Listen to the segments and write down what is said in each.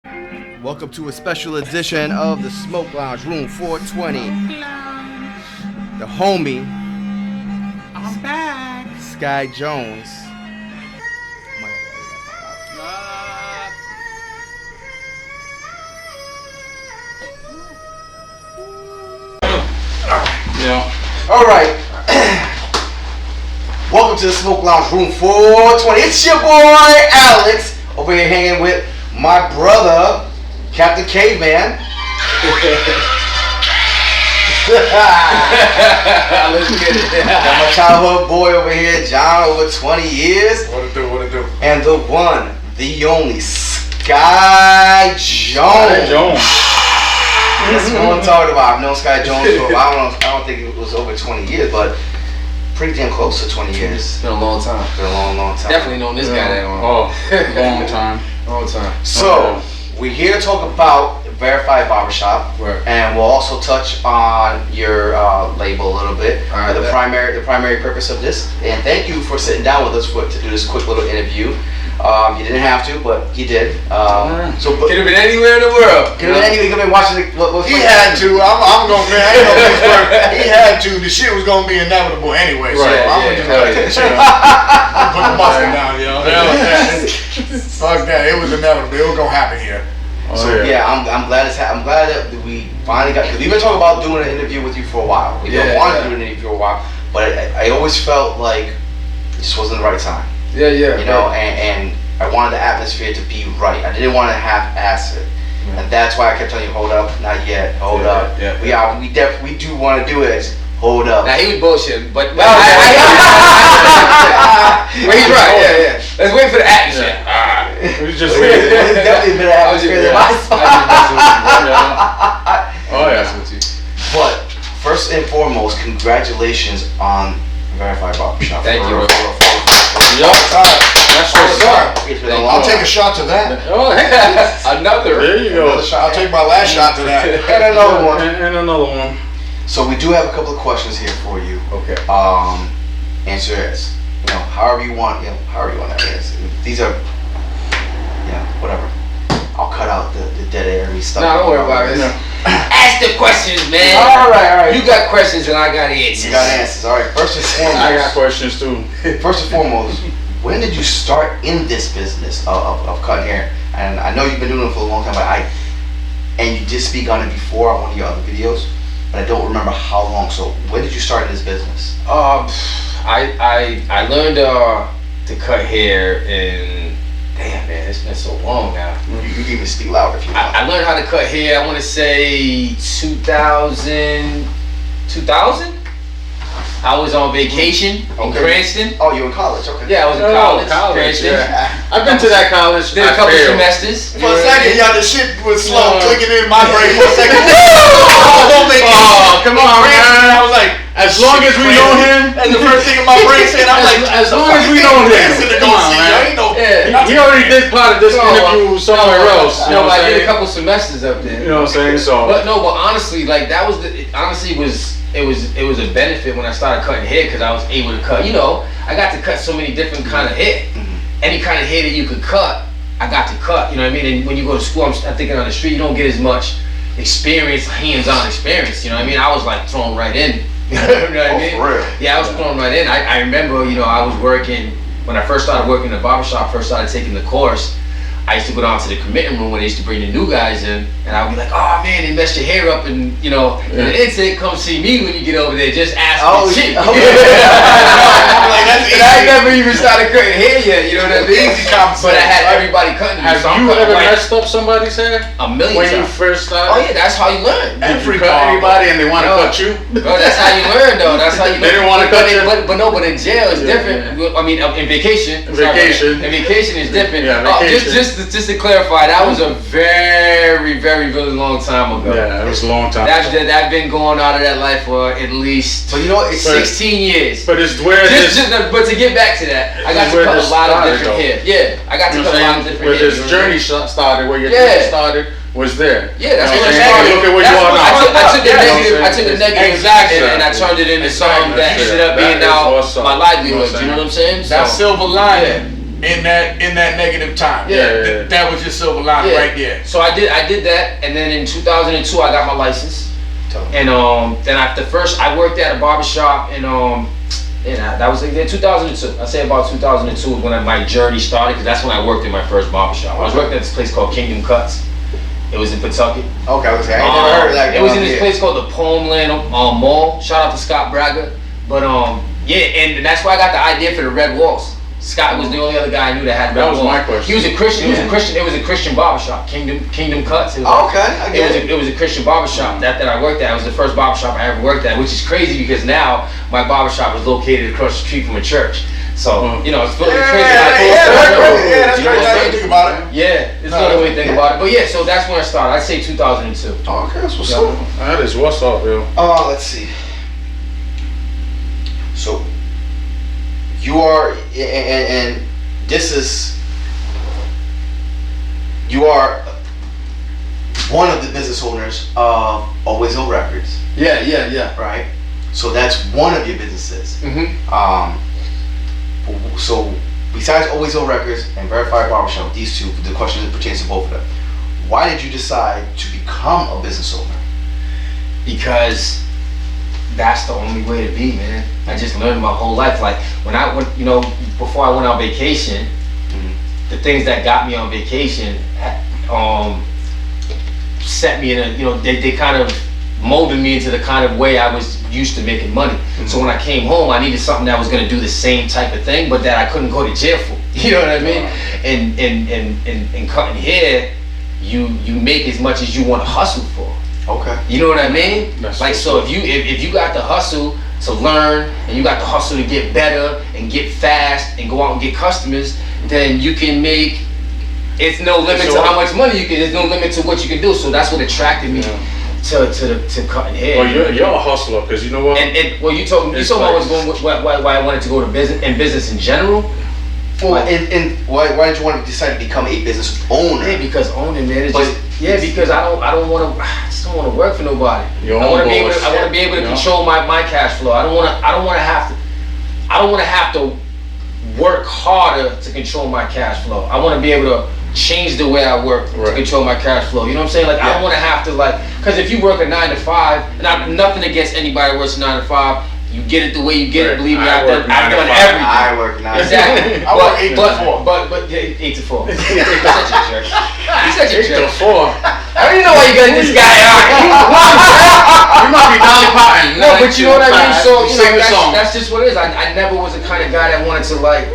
Welcome to a special edition of the Smoke Lounge, Room 420. The homie, I'm back. Sky Jonez. Yeah. All right. Welcome to the Smoke Lounge, Room 420. It's your boy Alex over here hanging with my brother, Captain Caveman. Let's get it. Got my childhood boy over here, John, over 20 years. What it do? And the one, the only, Sky Jonez. That's what I'm talking about. I've known Sky Jonez for, I don't think it was over 20 years, but pretty damn close to 20 years. It's been a long time. Been a long time. Definitely known this guy that long. Oh, long time. Long time. So, we're here to talk about Verified Barbershop, Word. and we'll also touch on your label a little bit. All right, the primary purpose of this, and thank you for sitting down with us to do this quick little interview. You didn't have to, but he did. So, Could have been anywhere in the world. could have been anywhere. You could have been watching it. He had to. I'm gonna man. I ain't no expert. He had to. The shit was gonna be inevitable anyway. So Right, I'm yeah, gonna just put the mustard down, yo. Fuck that. It was inevitable. It was gonna happen here. So yeah, I'm glad I'm glad that we finally got, because we've been talking about doing an interview with you for a while. We wanted to do an interview for a while, but I always felt like it just wasn't the right time. Yeah. You know, and I wanted the atmosphere to be right. I didn't want to half-ass it, and that's why I kept telling you, hold up, not yet, hold up. Yeah. We do want to do it. Hold up. Now he was bullshitting, but No, but he's right. Yeah. Let's wait for the atmosphere. We just There's definitely been an atmosphere in my spot. Oh yeah. But first and foremost, congratulations on Verified Barbershop. Thank you. That's what's up. It's been a Thank long I'll take time. a shot to that. Oh, another. There you go. Another shot. I'll take my last shot to that. And another one. And another one. So we do have a couple of questions here for you. Okay. Answer is, however you want that is. These are, whatever. I'll cut out the dead air and stuff. No, don't worry about it. Ask the questions, man. All right. You got questions and I got answers. You got answers. All right. First and foremost. I got questions too. First and foremost, when did you start in this business of cutting hair? And I know you've been doing it for a long time, and you did speak on it before on one of your other videos, but I don't remember how long. So when did you start in this business? I learned to cut hair in, damn man, it's been so long now. You can even speak louder if you want. I learned how to cut hair, I want to say 2000? I was on vacation in Cranston. Oh, you were in college, okay. Yeah, I was in college, Cranston. Yeah. I've been to that college. Did a couple semesters. For a second, y'all, the shit was slow clicking in my brain for a second. Oh, come on, man. I was like, As long as we know him. That's the first thing in my brain said. I'm like, as long as we know him. Come on, man. He already did part of this interview somewhere else. You know what I I'm did a saying? couple semesters up there. You know what I'm saying? So. But honestly, like that was it was a benefit when I started cutting hair because I was able to cut. I got to cut so many different kind of hair. Any kind of hair that you could cut, I got to cut. You know what I mean? And when you go to school, I'm thinking on the street, you don't get as much experience, hands-on experience. You know what I mean? I was like thrown right in. You know what I mean? For real? Yeah, I was thrown right in. I remember, I was working when I first started working in the barbershop. First started taking the course. I used to go down to the committing room when they used to bring the new guys in, and I would be like, "Oh man, they messed your hair up," and and they'd say, "Come see me when you get over there. Just ask me shit." Okay. And I never even started cutting hair yet. You know what I mean? But I had everybody cutting. Have so I'm you cutting ever right messed up somebody's hair? a million When you times. first started? Oh yeah, that's how you learn. Did you cut anybody and they want to cut you? Bro, that's how you learn though. That's how you learn. They didn't want to cut you? But in jail it's different. I mean, in vacation. Vacation. In vacation is different. Yeah, Oh, vacation. just to clarify, that was a very, very, really long time ago. Yeah, it was a long time. I've been going out of that life for at least But it's 16 years. But it's where But to get back to that, I got to where cut a this lot of started, different though. hair. Yeah, I got to cut a lot of different where hair. this journey started, where your Yeah. journey started, was there. Yeah, that's You know what what I'm saying? Look at where you are now. I took the negative Exactly. and I turned it into something that ended up being That is now awesome. my livelihood. You know what I'm saying? That silver lining. in that negative time. Yeah. That was your silver lining right there. So I did that, and then in 2002 I got my license. And then after first I worked at a barbershop and that was in 2002. I say about 2002 is when my journey started, because that's when I worked in my first barbershop. I was working at this place called Kingdom Cuts. It was in Pawtucket. Okay, I never heard of that. It was in this place called the Pomeland Mall. Shout out to Scott Braga. But and that's why I got the idea for the red walls. Scott was the only other guy I knew that had red walls. That was my question. He was a Christian. He was a Christian. It was a Christian barbershop. Kingdom Cuts. It was it was a Christian barbershop that I worked at. It was the first barbershop I ever worked at, which is crazy because now my barbershop is located across the street from a church. So, you know, it's really crazy. That's crazy. I didn't think about it. Yeah, it's not the way to think about it. But yeah, so that's when I started. I'd say 2002. Okay, that's what's up. That is what's up, yo. Let's see. So, you are, and this is, you are one of the business owners of A.I.R Records. Yeah. Right? So that's one of your businesses. So besides A.I.R Records and Verified Barbershop, these two, the question pertains to both of them. Why did you decide to become a business owner? Because that's the only way to be, man. I just learned my whole life. Like when I went, before I went on vacation, the things that got me on vacation, set me in a, they kind of molded me into the kind of way I was used to making money. So when I came home, I needed something that was going to do the same type of thing, but that I couldn't go to jail for. You know what I mean? And cutting hair, you make as much as you want to hustle for. Okay. You know what I mean? That's like, so if you got the hustle to learn and you got the hustle to get better and get fast and go out and get customers, then you can make. It's no limit to how much money you can. There's no limit to what you can do. So that's what attracted me to cutting hair. Well, you're a hustler, because you know what? And well, you told me I was going with why I wanted to go to business in general. Well, and why did you want to decide to become a business owner? Yeah, because owning, man, is because I don't want to. I just don't want to work for nobody. I want to be able to control my cash flow. I don't want to have to work harder to control my cash flow. I want to be able to change the way I work to control my cash flow. You know what I'm saying? Like I don't want to have to because if you work a 9 to 5, and I'm nothing against anybody who works a 9 to 5. You get it the way you get it. Believe me, I've done everything. I work 9 to 5. Exactly. I work 8 to 4. But 8 to 4. You're such a jerk. You're such a jerk. 8 to 4. I don't even know why you got this guy on. You might be Dolly Parton. No, but you know what I mean. So that's just what it is. I never was the kind of guy that wanted to like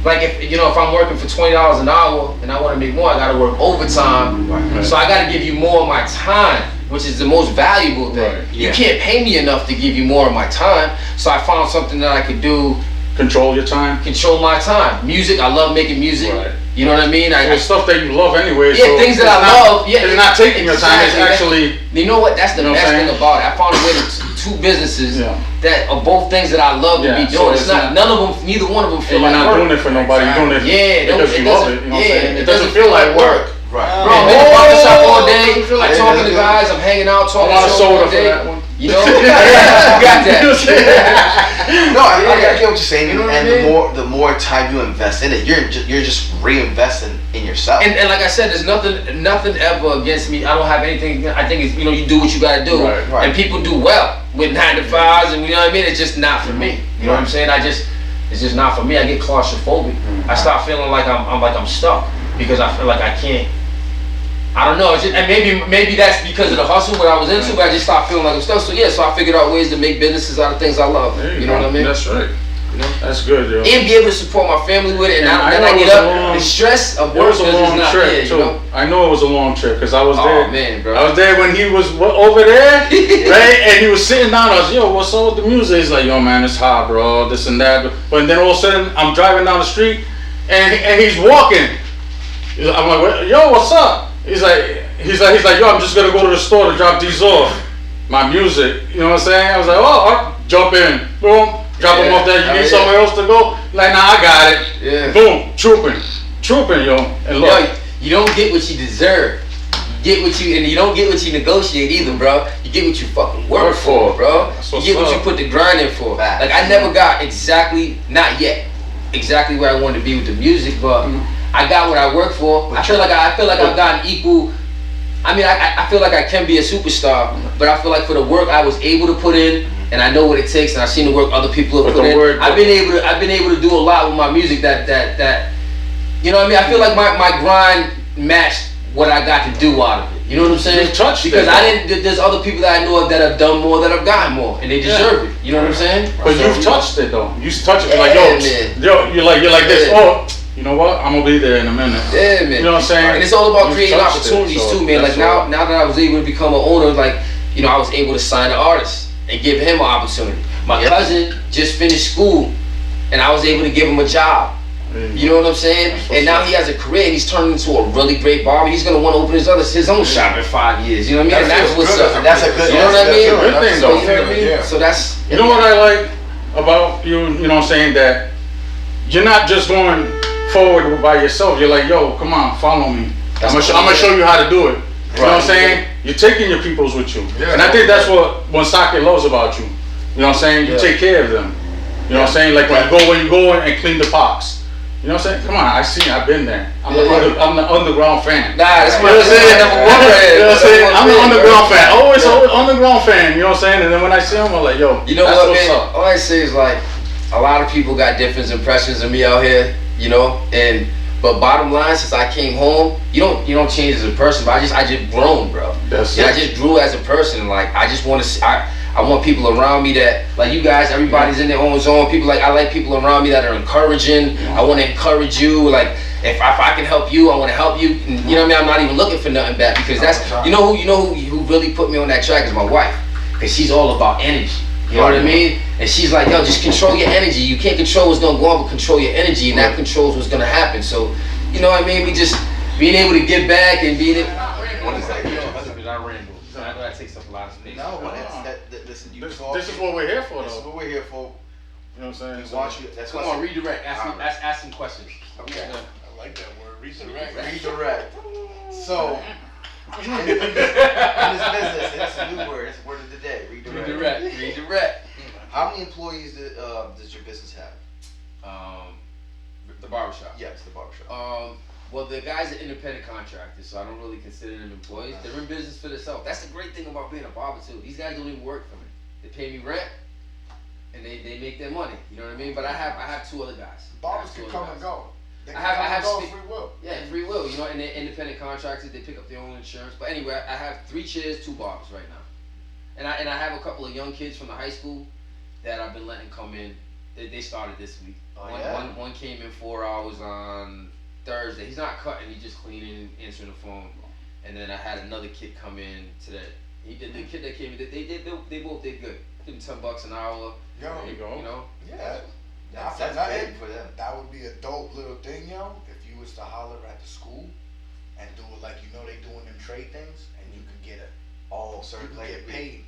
if I'm working for $20 an hour and I want to make more, I got to work overtime. So I got to give you more of my time, which is the most valuable thing. You can't pay me enough to give you more of my time. So I found something that I could do. Control your time. Control my time. Music. I love making music. You know what I mean? It's stuff that you love anyway. Yeah, so things that I love. Yeah, it's not taking your time. It's actually. You know what? That's the best thing about it. I found a way to two businesses that are both things that I love to be doing. So it's not none of them. Neither one of them feel like work. You're not doing it for nobody. You're doing it because you love it. You know what I'm saying? It doesn't feel like work. Right. Bro, I'm in the barbershop all day. I'm talking to guys. I'm hanging out, talking to soda all day. You know? You got that. No, I get what you're saying. You know what I mean? The more time you invest in it, you're just reinvesting in yourself. And like I said, there's nothing ever against me. I don't have anything. I think it's you do what you gotta do, and people do well with 9 to 5s, and you know what I mean. It's just not for me. You know what I'm saying? It's just not for me. I get claustrophobic. I start feeling like I'm stuck because I feel like I can't. I don't know, and maybe that's because of the hustle, what I was into, but I just started feeling like I'm stuck. So so I figured out ways to make businesses out of things I love. You know what I mean? That's right. That's good, yo. And be able to support my family with it, and I get up. The stress of work is not there, you know? I know it was a long trip, because I was there. Oh, man, bro. I was there when he was over there, right? And he was sitting down. I was, yo, what's up with the music? He's like, yo, man, it's hot, bro, this and that. But then all of a sudden, I'm driving down the street, and he's walking. I'm like, yo, what's up? He's like, yo, I'm just gonna go to the store to drop these off. My music, you know what I'm saying? I was like, I'll jump in, boom, drop them off there. You need somewhere else to go? Like, nah, I got it. Yeah. Boom, trooping, yo. And look, yo, you don't get what you deserve. You don't get what you negotiate either, bro. You get what you fucking work for, bro. You get what you put the grind in for. Like I never got exactly, not yet. exactly where I wanted to be with the music, but I got what I worked for. I feel like I've gotten equal. I mean, I feel like I can be a superstar, but I feel like for the work I was able to put in, and I know what it takes, and I've seen the work other people have put in. I've been able to do a lot with my music that you know what I mean. I feel like my grind matched what I got to do out of it. You know what I'm saying? Because there's other people that I know of that have done more, that have gotten more, and they deserve it. You know what I'm saying? But you've touched it though. You touched it like you're like this. Oh. You know what? I'm gonna be there in a minute. Yeah, man. You know what I'm saying? And it's all about creating opportunities too, man. Like now that I was able to become an owner, like, you know, I was able to sign an artist and give him an opportunity. My cousin just finished school, and I was able to give him a job. You know what I'm saying? And now he has a career, and he's turned into a really great barber. He's gonna want to open his own shop in 5 years. You know what I mean? And that's what's up. That's a good. You know what I mean? Good thing, though. You know what I mean? So that's. You know what I like about you? You know what I'm saying? That you're not just going forward by yourself. You're like, yo, come on, follow me. I'm gonna show you how to do it. You know what I'm saying? You're taking your peoples with you. And I think that's what Sake loves about you. You know what I'm saying? You take care of them. You know what I'm saying? Like when you go and clean the pots. You know what I'm saying? Come on, I've been there. I'm the underground fan. Nah, that's what I'm saying. Number one fan. You know what I'm saying? I'm the underground fan. Always underground fan. You know what I'm saying? And then when I see him, I'm like, yo, you know that's what, what's man? up. All I say is like, a lot of people got different impressions of me out here. You know, but bottom line, since I came home, you don't change as a person, but I just grown, bro. I just grew as a person. Like I just want to, I want people around me that, like you guys, everybody's in their own zone. People I like people around me that are encouraging. I want to encourage you. Like if I can help you, I want to help you. And, you know what I mean? I'm not even looking for nothing back because that's you know who really put me on that track is my wife, because she's all about energy. You know what I mean? And she's like, yo, just control your energy. You can't control what's gonna go on, but control your energy, and that controls what's gonna happen. So, you know what I mean? We just being able to give back and being able. What is that? I ramble. That takes up a lot of space. No, but listen, this is what we're here for, though. This is what we're here for. You know what I'm saying? We want you. That's Come on, redirect. Ask some questions. Okay. I like that word. Redirect. Redirect. So. In this business, it's a new word. It's the word of the day. Redirect. How many employees does your business have? The barbershop. Yes, the barbershop. Well, the guys are independent contractors, so I don't really consider them employees. They're in business for themselves. That's the great thing about being a barber too. These guys don't even work for me. They pay me rent, and they make their money. You know what I mean? But I have two other guys. Barbers can come and go. I have free will. Yeah, free will. You know, and they're independent contractors. They pick up their own insurance. But anyway, I have 3 chairs, 2 barbers right now, and I have a couple of young kids from the high school that I've been letting come in. They started this week. One came in 4 hours on Thursday. He's not cutting. He's just cleaning, answering the phone. And then I had another kid come in today. The kid that came in. They both did good. Give him $10 an hour. There you go. You know. Yeah. That's big for them. That would be a dope little thing, yo. If you was to holler at the school and do it like they doing them trade things, and you could get get paid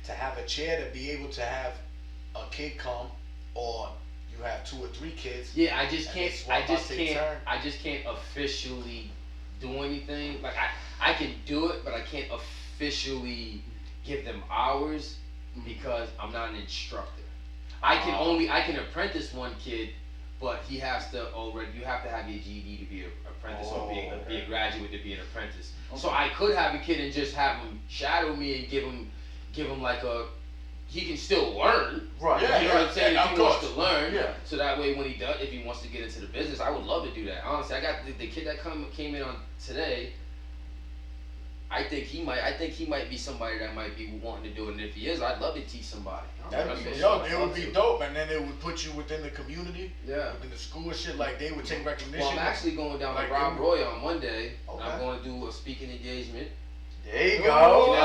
to have a chair, to be able to have a kid come, or you have 2 or 3 kids. Yeah, I just can't officially do anything. Like I can do it, but I can't officially give them hours because I'm not an instructor. I can apprentice one kid, but he has to you have to have your GED to be an apprentice or be a graduate to be an apprentice. Okay. So I could have a kid and just have him shadow me and give him like he can still learn. Right. Yeah, you know what I'm saying? If he wants to learn. Yeah. So that way when he does, if he wants to get into the business, I would love to do that. Honestly, I got the kid that came in on today. I think he might be somebody that might be wanting to do it, and if he is, I'd love to teach somebody. It would be dope, and then it would put you within the community, within the school and shit. Like they would take recognition. Well, I'm actually going down to Rob Roy on Monday. Okay. And I'm going to do a speaking engagement. There you go.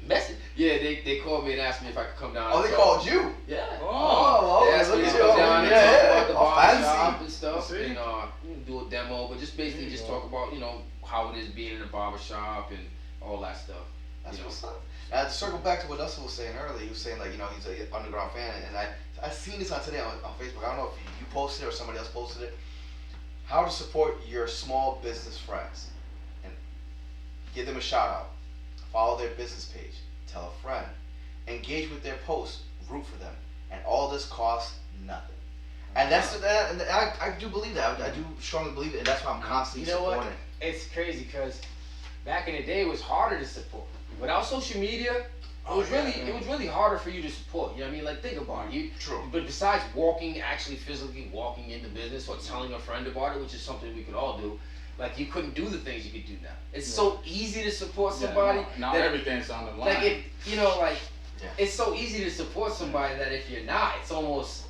Message. Yeah, they called me and asked me if I could come down. Oh, they called you? Yeah. They asked me to come down and talk about the barbershop and stuff, and do a demo, but just basically just talk about how it is being in a barbershop and all that stuff. That's what's up. Now to circle back to what Russell was saying earlier, he was saying like he's an underground fan, and I seen this on today on Facebook. I don't know if you posted it or somebody else posted it. How to support your small business friends and give them a shout out. Follow their business page. Tell a friend. engage with their posts, root for them, and all this costs nothing. And that's that. And I do believe that. I do strongly believe it, and that's why I'm constantly You know what? supporting. It's crazy because back in the day it was harder to support. Without social media, it was really harder for you to support. You know what I mean? Like, think about it. True. But besides walking, actually physically walking into business or telling a friend about it, which is something we could all do, like, you couldn't do the things you could do now. It's so easy to support somebody. Now that everything's on the line. Like, it's so easy to support somebody that if you're not, it's almost.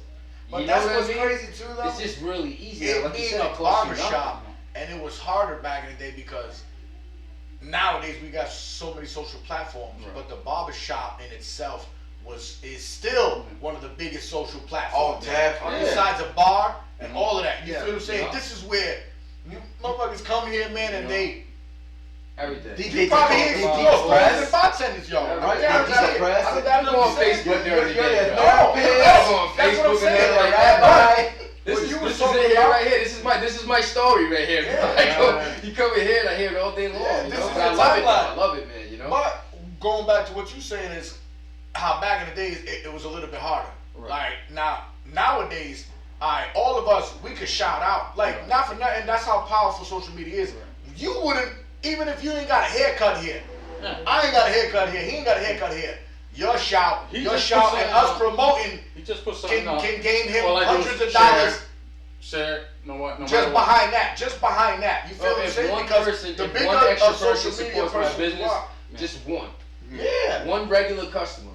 But You that's know what what's I mean? crazy too, though. It's just really easy. It Like you being said, a it costs you barbershop, nothing. and it was harder back in the day because nowadays we got so many social platforms, Right. but the barbershop in itself is still one of the biggest social platforms. Oh, definitely. Besides a bar and all of that. You feel what I'm saying? Yeah. This is where you motherfuckers come here, man, and they Everything. you probably hear the bartenders, y'all. Yeah, Right? yeah, DJ Press. I gotta go on Facebook the other day. bro. No, I go on that's what I'm Facebook and saying. they're like, Rabbi. This What is you was it talking here about? right here. This is my story right here. Yeah. You come in here and I hear it all day long. Yeah, you this know? is But I the love it. Though. timeline. I love it, man. You know. But going back to what you're saying is how back in the days it was a little bit harder. Right. Like nowadays, all of us we could shout out. Like not for nothing. That's how powerful social media is. You wouldn't even if you ain't got a haircut here. I ain't got a haircut here. He ain't got a haircut here. Your shout, He your just shout, put and something us on. promoting He just put something on. can gain him All I do is hundreds of dollars. Share. No what? No Just matter what. behind that, you feel Well, what I'm if saying? one Because person, the if bigger one extra a social person media supports my person you business, are, just one. yeah. One regular customer.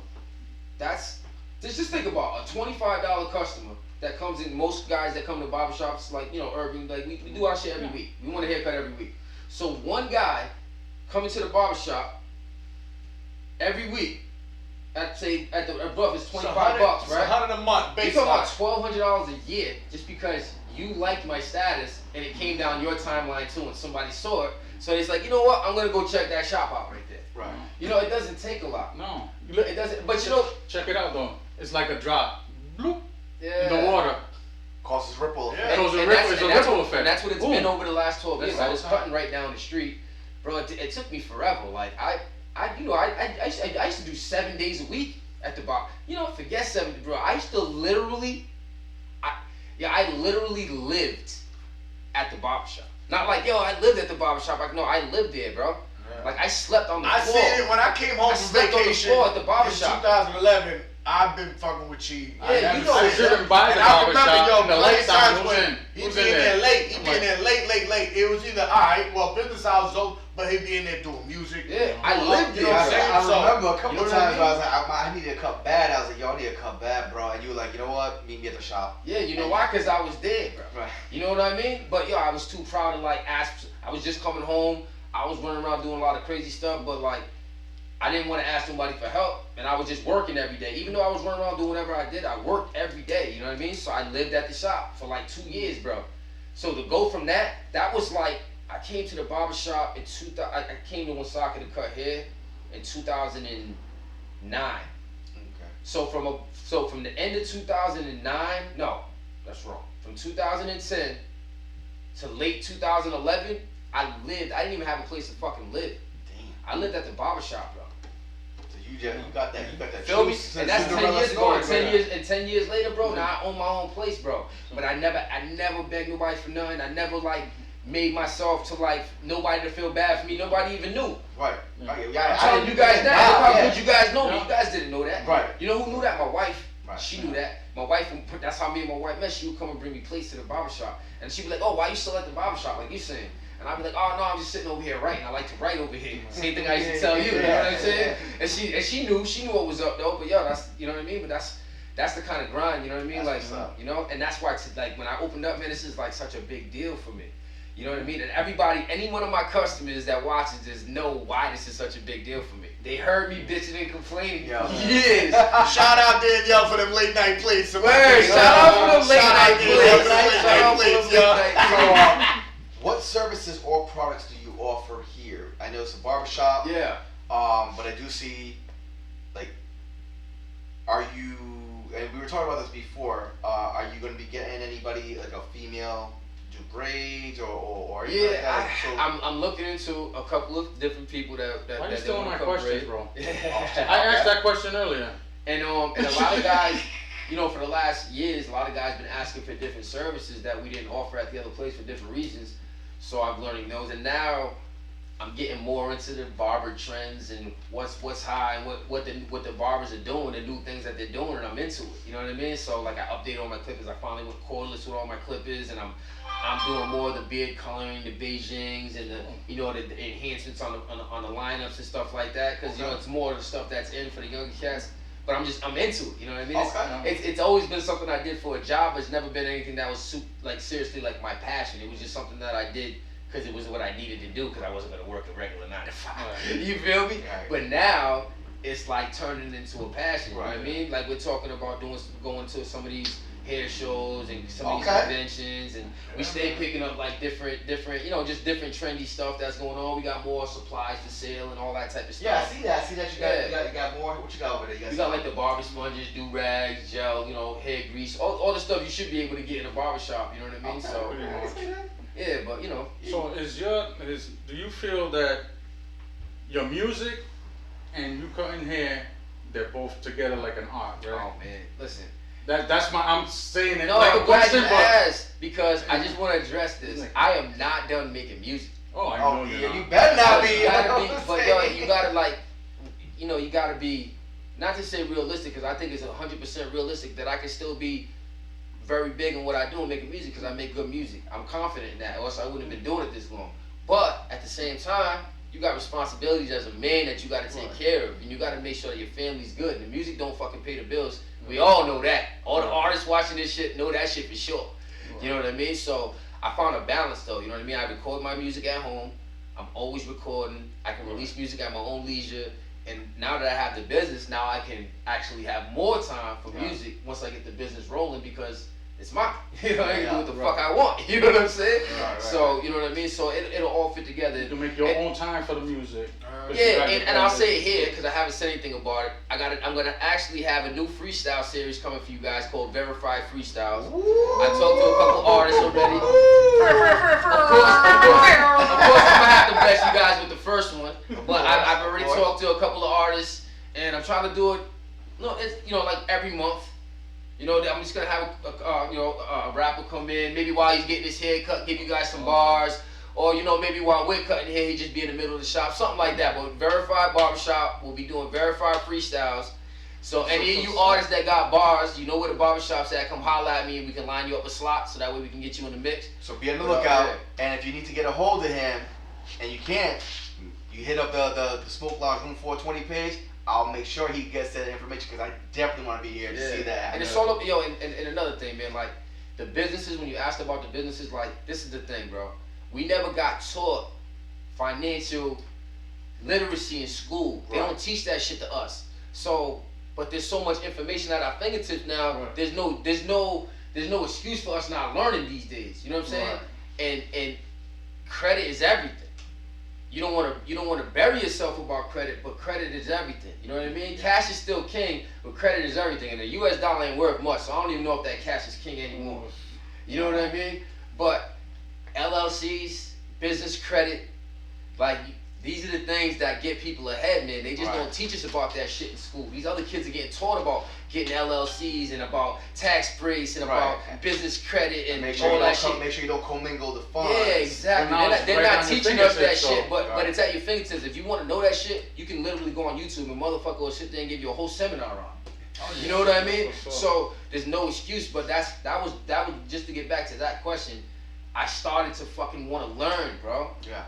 That's just think about a $25 customer that comes in. Most guys that come to barbershops, like urban, like we do our shit every week. We want a haircut every week. So one guy coming to the barbershop every week at the above is $25, It's right? $100 a month, You talking about baseline. $1,200 a year just because you liked my status and it came down your timeline too and somebody saw it. So it's like, you know what? I'm gonna go check that shop out right there. Right. It doesn't take a lot. No. It doesn't. But Check it out though. It's like a drop. Bloop. yeah. In the water. Causes ripple Yeah. effect. It was a And ripple. that's- It's a and that's ripple what- effect. And that's what it's Boom. been over the last 12 years. That's I all was the time. cutting right down the street, bro. It took me forever. Like I used to do 7 days a week at the bar. Forget 7, bro. I used to literally, I literally lived at the barbershop. Not like I lived at the barbershop. Like no, I lived there, bro. Like I slept on the I floor. seen it when I came home I from slept on the vacation floor at the in barbershop. 2011. I've been fucking with Chi. Yeah, you know I it. driven by the And I remember, barbershop in the plenty late of times time. when He he'd was be in in there there. late. He'd I'm be in like, there late. It was either alright, well, business hours is over, but he'd be in there doing music. Yeah, I lived You there. know what I'm bro. saying? I So, remember a couple you know of what I times mean? where I was like, I need a cut bad. I was like, yo, I need a cut bad, bro. And you were like, you know what? Meet me at the shop. Yeah, you know why? Cause I was there, bro. Right. You know what I mean? But I was too proud to ask. I was just coming home. I was running around doing a lot of crazy stuff, but I didn't want to ask nobody for help, and I was just working every day. Even though I was running around doing whatever I did, I worked every day. You know what I mean? So I lived at the shop for 2 years, bro. So to go from that was I came to the barbershop in 2000. I came to Woonsocket to cut hair in 2009. Okay. So from the end of 2009, no, that's wrong. From 2010 to late 2011, I didn't even have a place to fucking live. Damn. I lived at the barbershop, bro. So you got that. You got that. Feel me? true And that's 10 Cinderella years ago. story, And 10 years later, bro, now I own my own place, bro. But I never begged nobody for nothing. I never made myself to nobody to feel bad for me. Nobody even knew. Right. Yeah. Right. I'm Yeah. telling you guys that. Look how good you guys know me. Yeah. You guys didn't know that. Right. You know who knew that? My wife. Right. She knew that. My wife, that's how me and my wife met. She would come and bring me plates to the barbershop. And she'd be like, oh, why you still at the barbershop? Like you saying. And I'd be like, oh, no, I'm just sitting over here writing. I like to write over here. Same thing I used to tell you. You know what I'm saying? And she knew what was up, though. But, that's, you know what I mean? But that's the kind of grind, you know what I mean? That's what's up. And that's why, when I opened up, man, this is such a big deal for me. You know what I mean? And everybody, any one of my customers that watches this know why this is such a big deal for me. They heard me bitching and complaining Yeah. for years. Shout out Danielle for them late night plates. Word, shout out for them late Shout out night Danielle plates. for them late Shout out night for them plates, late yo. night plates. What services or products do you offer here? I know it's a barbershop. Yeah. But I do see, are you? And we were talking about this before. Are you going to be getting anybody like a female do braids or anything Yeah, like that? So, I'm looking into a couple of different people that Why you that stealing my come questions, braid. bro? I asked that question earlier. And a lot of guys, you know, for the last years, a lot of guys been asking for different services that we didn't offer at the other place for different reasons. So I'm learning those, and now I'm getting more into the barber trends and what's high and what the barbers are doing, the new things that they're doing, and I'm into it. You know what I mean? So like I update all my clippers. I finally went cordless with all my clippers, and I'm doing more of the beard coloring, the Beijings, and the enhancements on the lineups and stuff like that. Because it's more of the stuff that's in for the younger cats. But I'm into it. You know what I mean? It's always been something I did for a job. It's never been anything that was seriously like my passion. It was just something that I did because it was what I needed to do because I wasn't going to work a regular 9 to 5. You feel me? Right. But now it's like turning into a passion. You know what I mean? Like we're talking about going to some of these hair shows and some of these conventions, and we stay picking up like different, just different trendy stuff that's going on. We got more supplies for sale and all that type of stuff. yeah, I see that. You got more. What you got over there? We got like the barber sponges, do rags, gel, hair grease, all the stuff you should be able to get in a barbershop. You know what I mean? So yeah, but So do you feel that your music and you cutting hair, they're both together like an art, right? Oh man, listen. I'm saying it No, like I'm a glad question, you but asked because I just want to address this. I am not done making music. I know you're not. You better not be. You gotta you gotta be, not to say realistic, because I think it's 100% realistic that I can still be very big in what I do and making music because I make good music. I'm confident in that, or else I wouldn't have been doing it this long. But at the same time, you got responsibilities as a man that you got to take care of, and you got to make sure that your family's good. And the music don't fucking pay the bills. We all know that. All the artists watching this shit know that shit for sure. You know what I mean? So I found a balance though. You know what I mean? I record my music at home. I'm always recording. I can release music at my own leisure. And now that I have the business, now I can actually have more time for music once I get the business rolling because it's mine. You know, I can do what the fuck I want. You know what I'm saying? So, you know what I mean? So it'll all fit together. You can make your own time for the music. And I'll say it here because I haven't said anything about it. I'm gonna actually have a new freestyle series coming for you guys called Verified Freestyles. I talked to a couple artists already. Of course, I'm gonna have to bless you guys with the first one. But I've already talked to a couple of artists, and I'm trying to do it. Like every month. I'm just gonna have a rapper come in, maybe while he's getting his hair cut, give you guys some bars, or maybe while we're cutting hair, he just be in the middle of the shop, something like that. But Verified Barbershop will be doing Verified Freestyles. So any of you artists that got bars, you know where the barbershop's at, come holler at me and we can line you up a slot so that way we can get you in the mix. So be on the lookout, and if you need to get a hold of him, and you can't, you hit up the Smoke Lounge Room 420 page. I'll make sure he gets that information because I definitely want to be here to see that. And it's all up, and another thing, man, like the businesses, when you asked about the businesses, like this is the thing, bro. We never got taught financial literacy in school. They don't teach that shit to us. So, but there's so much information at our fingertips now. There's no excuse for us not learning these days. You know what I'm saying? And credit is everything. You don't want to bury yourself about credit, but credit is everything. You know what I mean? Cash is still king, but credit is everything. And the U.S. dollar ain't worth much, so I don't even know if that cash is king anymore. You know what I mean? But LLCs, business credit, like these are the things that get people ahead, man. They just don't teach us about that shit in school. These other kids are getting taught about getting LLCs and about tax breaks and about business credit and all that shit. Make sure you don't commingle the funds. Yeah, exactly. They're not teaching us that shit, but it's at your fingertips. If you want to know that shit, you can literally go on YouTube and motherfucker will sit there and give you a whole seminar on it. You know what I mean? So there's no excuse, but that was just to get back to that question. I started to fucking want to learn, bro. Yeah.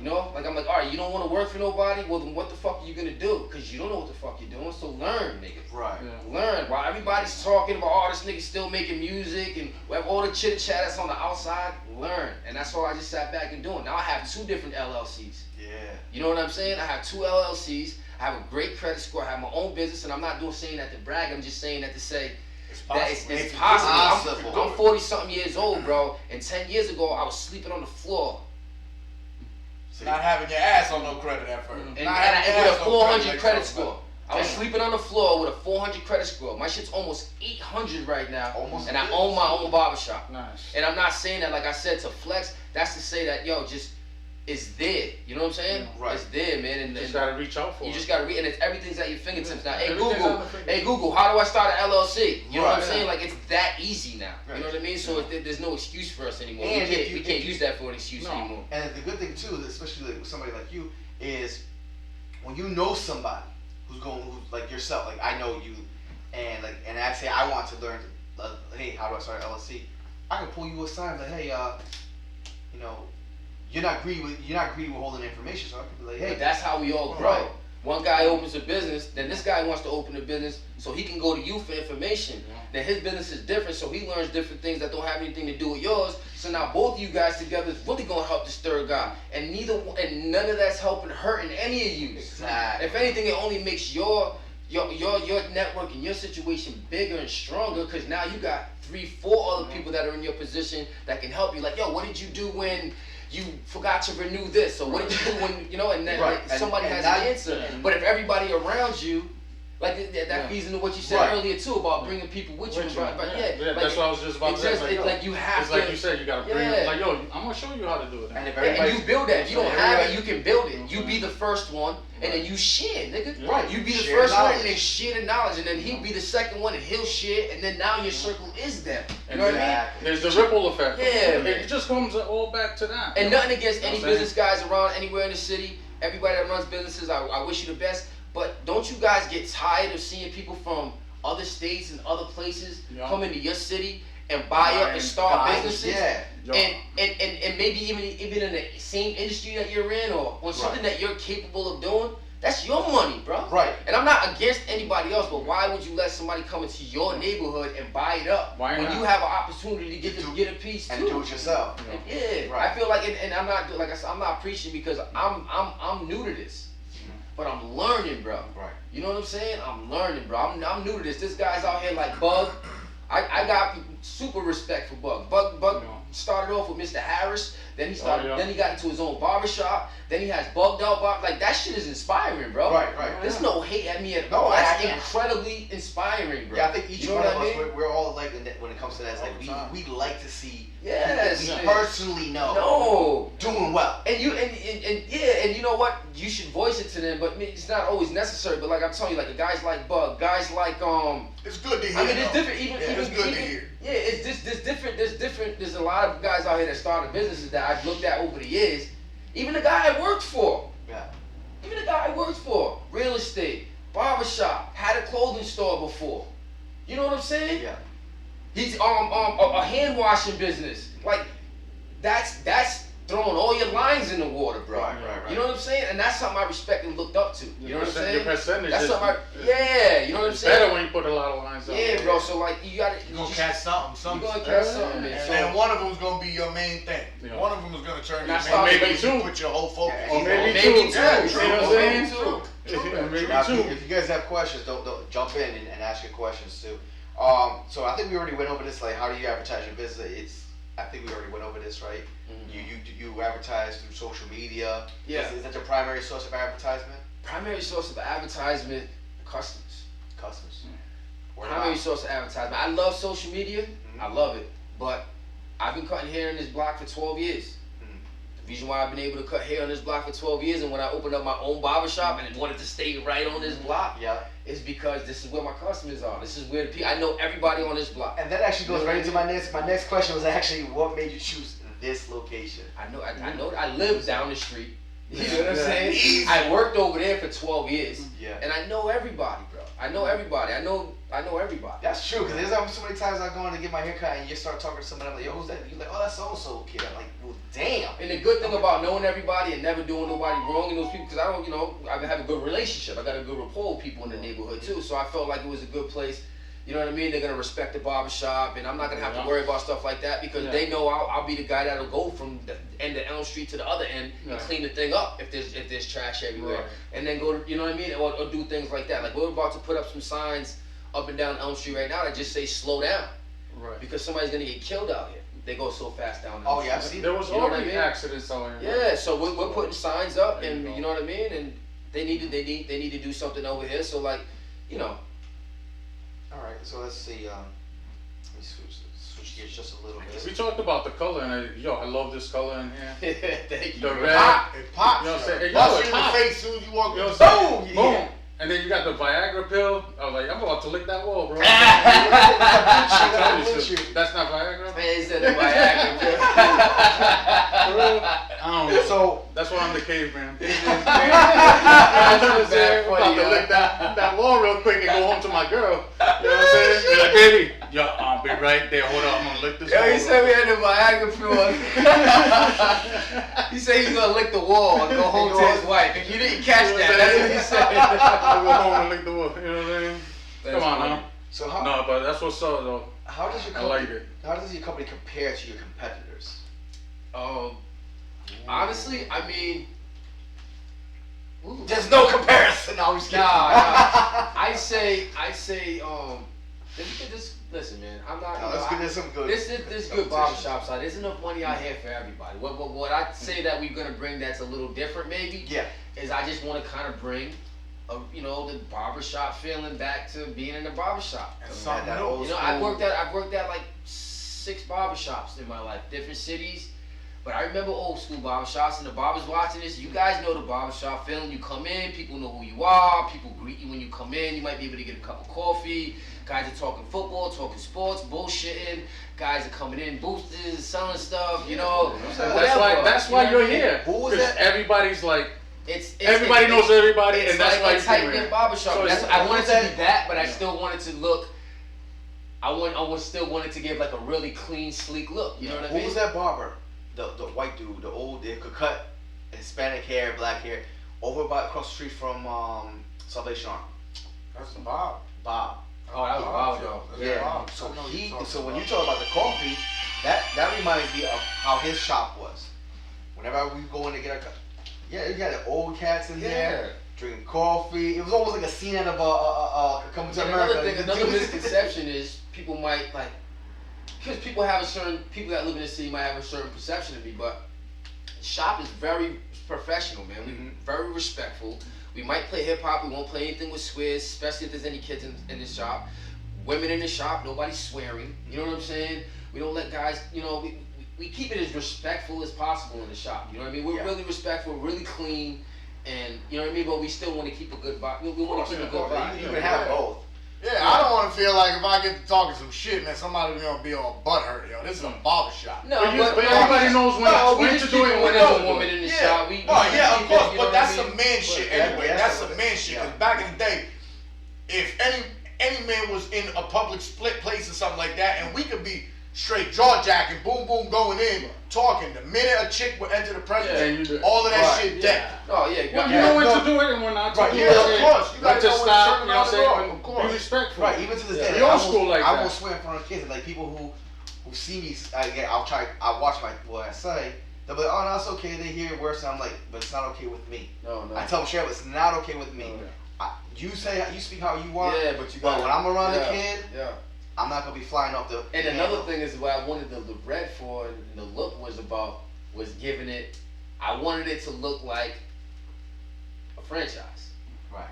Like I'm like, all right, you don't want to work for nobody? Well, then what the fuck are you gonna do? Because you don't know what the fuck you're doing, so learn, nigga. Right. Learn. While everybody's talking about all this nigga still making music and all the chit chat that's on the outside, learn. And that's all I just sat back and doing. Now I have 2 different LLCs. Yeah. You know what I'm saying? I have 2 LLCs. I have a great credit score. I have my own business, and I'm not saying that to brag. I'm just saying that to say that it's possible. I'm 40-something years old, bro. And 10 years ago, I was sleeping on the floor. Not having your ass on no credit at first. And with a 400 credit score. I was sleeping on the floor with a 400 credit score. My shit's almost 800 right now. Almost. And I own my own barbershop. Nice. And I'm not saying that, like I said, to flex. That's to say that, yo, just, it's there. You know what I'm saying? Yeah, right. It's there, man. And You just gotta reach out for you it. just gotta read, and it's everything's at your fingertips now. Hey Everything's Google, at my fingertips. hey Google, how do I start an LLC? You know what I'm Right. saying? Like it's that easy now. Right. You know what I mean? So there's no excuse for us anymore. And We can't use that for an excuse anymore. And the good thing too, especially like with somebody like you, is when you know somebody who's like yourself, like I know you, and I say I want to learn, hey, how do I start an LLC? I can pull you aside, like, hey, you know, you're not greedy with holding information, so I can be like, hey. But that's how we all grow. Right. One guy opens a business, then this guy wants to open a business so he can go to you for information. Yeah. Then his business is different, so he learns different things that don't have anything to do with yours. So now both of you guys together is really gonna help this third guy, and none of that's hurting any of you. Exactly. If anything, it only makes your network and your situation bigger and stronger, because now you got 3-4 other people that are in your position that can help you. Like, yo, what did you do when you forgot to renew this? Or what did you do when, you know, and then Right. like, somebody And has that- an answer. But if everybody around you, like that feeds into what you said Right. earlier too about bringing people with you. But Yeah, like, that's what I was just about to say. like you have It's to. like you said, you gotta bring it. Like, yo, I'm gonna show you how to do it. And if Yeah, and everybody, you build that. If you don't have it, you can build it. You Right. be the first one, and then you share, nigga. Yeah. Right. You be the Share first one, knowledge. and then share the knowledge, and then he'll be the second one, and he'll share, and then now your circle is them. You know what I mean? Exactly. There's the ripple effect. Yeah, man. It just comes all back to that. And nothing against any You know what I'm business guys around anywhere in the city. Everybody that runs businesses, I wish you the best. But don't you guys get tired of seeing people from other states and other places Yeah. come into your city and buy up and start businesses? Yeah. And maybe even in the same industry that you're in, or on something that you're capable of doing. That's your money, bro. Right. And I'm not against anybody else, but why would you let somebody come into your neighborhood and buy it up Why when not? you have an opportunity to get a piece And too? do it yourself. Yeah, Right. I feel like, and I'm not, like I said, I'm not preaching because I'm new to this, but I'm learning, bro. Right. You know what I'm saying? I'm learning, bro. I'm new to this. This guy's out here like Bug. I got super respect for Bug. Bug Yeah. started off with Mr. Harris. Then he started. yeah. Then he got into his own barbershop. Then he has Bugged Out Bar. Like that shit is inspiring, bro. Right, right. There's no hate at me at No, all. That's I- incredibly inspiring, bro. Yeah, I think each You know one what of I us, mean? we're all like when it comes to that. It's All like the time. we like to see Yes. people we personally know No. doing well. And you know what? You should voice it to them, but it's not always necessary. But like I'm telling you, like the guys like Bug, guys like It's good to hear. I mean, it's though. different. Even It's good to hear. yeah, it's this different. There's different. There's a lot of guys out here that started businesses that I've looked at over the years. Even the guy I worked for. Yeah. Even the guy I worked for, real estate, barbershop, had a clothing store before. You know what I'm saying? Yeah. He's a hand washing business. Like that's throwing all your lines in the water, bro. Right. You know what I'm saying? And that's something I respect and looked up to. You know what I'm saying? Your percentage That's is, something you know what I'm it's saying? better when you put a lot of lines out. Yeah, bro. So like you gotta, You're gonna catch something. you Something. gonna catch something, man. And So then one of them is gonna be your main thing. Yeah. One of them is gonna turn your That's main how thing. maybe You two. put your whole focus. Yeah, Or maybe maybe two. two. You see what I'm saying? Maybe two. Maybe Now, two. if you guys have questions, don't jump in and ask your questions too. So I think we already went over this. Like, how do you advertise your business? I think we already went over this, right? Mhm. You advertise through social media. Yeah. Is that your primary source of advertisement? Primary source of advertisement, customers. Customers. Word of Primary mouth. source of advertisement. I love social media. Mhm. I love it. But I've been cutting hair in this block for 12 years. Mhm. The reason why I've been able to cut hair on this block for 12 years, and when I opened up my own barbershop and wanted to stay right on this block, Yeah. is because this is where my customers are. This is where the people, I know everybody on this block. And that actually goes You know right what into I my next question was actually what made you choose this location? I know, I live down the street. You know what I'm Yeah. saying? Easy. I worked over there for 12 years. Yeah. And I know everybody, bro. I know everybody. I know everybody. That's true, because there's so many times I go in to get my hair cut and you start talking to somebody, I'm like, yo, who's that? You're like, oh, that's so-and-so kid. I'm like, well, damn. And the good thing about knowing everybody and never doing nobody wrong in those people, because I don't, I have a good relationship. I got a good rapport with people in the neighborhood too. So I felt like it was a good place. You know what I mean? They're gonna respect the barbershop, and I'm not gonna have to worry about stuff like that because they know I'll be the guy that'll go from the end of Elm Street to the other end and clean the thing up if there's trash everywhere, Right. and then go to, you know what I mean, or do things like that. Like we're about to put up some signs up and down Elm Street right now that just say slow down Right. because somebody's gonna get killed out here. They go so fast down Elm Oh, Street. yeah, I've seen There was You know what I already mean? accidents out here. Yeah, so we're putting signs up, There you and go. you know what I mean, and they need to do something over here. So like, you know. All right, so let's see. Let me switch gears just a little bit. We talked about the color, and I love this color in here. Thank you. The bro. red. It pops. You know what I'm saying? It It busts does, you in the it face as soon as you walk You know in. what I'm Boom! saying? Yeah. Boom. And then you got the Viagra pill. I was like, I'm about to lick that wall, bro. That's not Viagra? Man, he said the Viagra. For real? I don't know. So That's why I'm the caveman. That's I'm bad about funny, to lick that wall real quick and go home to my girl. You know what I'm saying? Be like, baby, yo, I'll be right there. Hold up, I'm gonna lick this wall. Yo, he said we had the Viagra pill. He said he's gonna lick the wall and go home to his wife. If you didn't catch that, that's what he said. I'll go home and lick the wall. You know what I'm saying? That's Come on, funny. huh? so how No, but that's what's up, though. how does your I company like it. how does your company compare to your competitors? Honestly, I mean, ooh. There's no comparison. No, I'm just kidding. Nah. I say, just listen, man. I'm not. No, let's get this some good. This good barbershops out. There's enough money out here for everybody. What I say that we're gonna bring that's a little different, maybe. Yeah. Is I just want to kind of bring, the barbershop feeling back to being in the barbershop. And That something new. old I've school- worked at like 6 barbershops in my life, different cities. But I remember old school barbershops, and the barbers watching this, you guys know the barbershop feeling. You come in, people know who you are, people greet you when you come in, you might be able to get a cup of coffee. Guys are talking football, talking sports, bullshitting. Guys are coming in, boosters, selling stuff, whatever. That's why You know you're what I mean? here. Who was 'Cause that? everybody's like, It's everybody knows everybody, It's and that's like why a you're tight-knit here. barbershop. So That's, it's- I wanted to be that, but I Yeah. still wanted to look. I still wanted to give like a really clean, sleek look. You know what I Who mean? was that barber? The white dude, the old, they could cut Hispanic hair, black hair, over by across the street from Salvation Army. That's the Bob. Bob. Oh, that was wild, though. Yeah. Bob. So I know he. you're talking So when about. you talk about the coffee, that reminds me of how his shop was. Whenever we go in to get our, yeah, you got the old cats in there drinking coffee. It was almost like a scene out of Coming to And America. another misconception is people might like, because people that live in the city might have a certain perception of me, but the shop is very professional, man. Mhm. We're very respectful. We might play hip hop. We won't play anything with swears, especially if there's any kids in the shop. Women in the shop, nobody's swearing. You know what I'm saying? We don't let guys, we keep it as respectful as possible in the shop. You know what I mean? We're really respectful, really clean, and you know what I mean. But we still want to keep a good vibe. We want to keep a good vibe. You can have both. Yeah, I don't want to feel like if I get to talking some shit, man, somebody's gonna be all butthurt, yo. This is a barbershop. No, But everybody knows we when just to do keep it when and there's when a not to woman do in it. the shop. We Oh yeah, of keep course, it, you know but what that's I some mean? man shit But anyway. that's That's some- some man shit. yeah. Cause back in the day, if any man was in a public split place or something like that, and we could be straight jaw jacking, boom boom going in, talking. The minute a chick would enter the presence, Yeah, all of that Right, shit dead. Oh yeah, Well, you Yeah, know when no. to do it and when not to Right, do yeah, it. of course. You When gotta to know when to stop, turn you know what I'm around and saying? go, of course. Be respectful. Right, even to this Yeah. day, The old I won't- school like I that. won't swear in front of kids. Like people who see me, I watch what I say. They'll be like, oh no, it's okay. They hear it worse. And I'm like, but it's not okay with me. No. I tell them straight up, it's not okay with me. Oh, You speak how you want. Yeah, but you But got. when I'm around yeah, the kid, Yeah. I'm not gonna be flying off the. And another thing is what I wanted the red for and the look was giving it. I wanted it to look like a franchise. Right.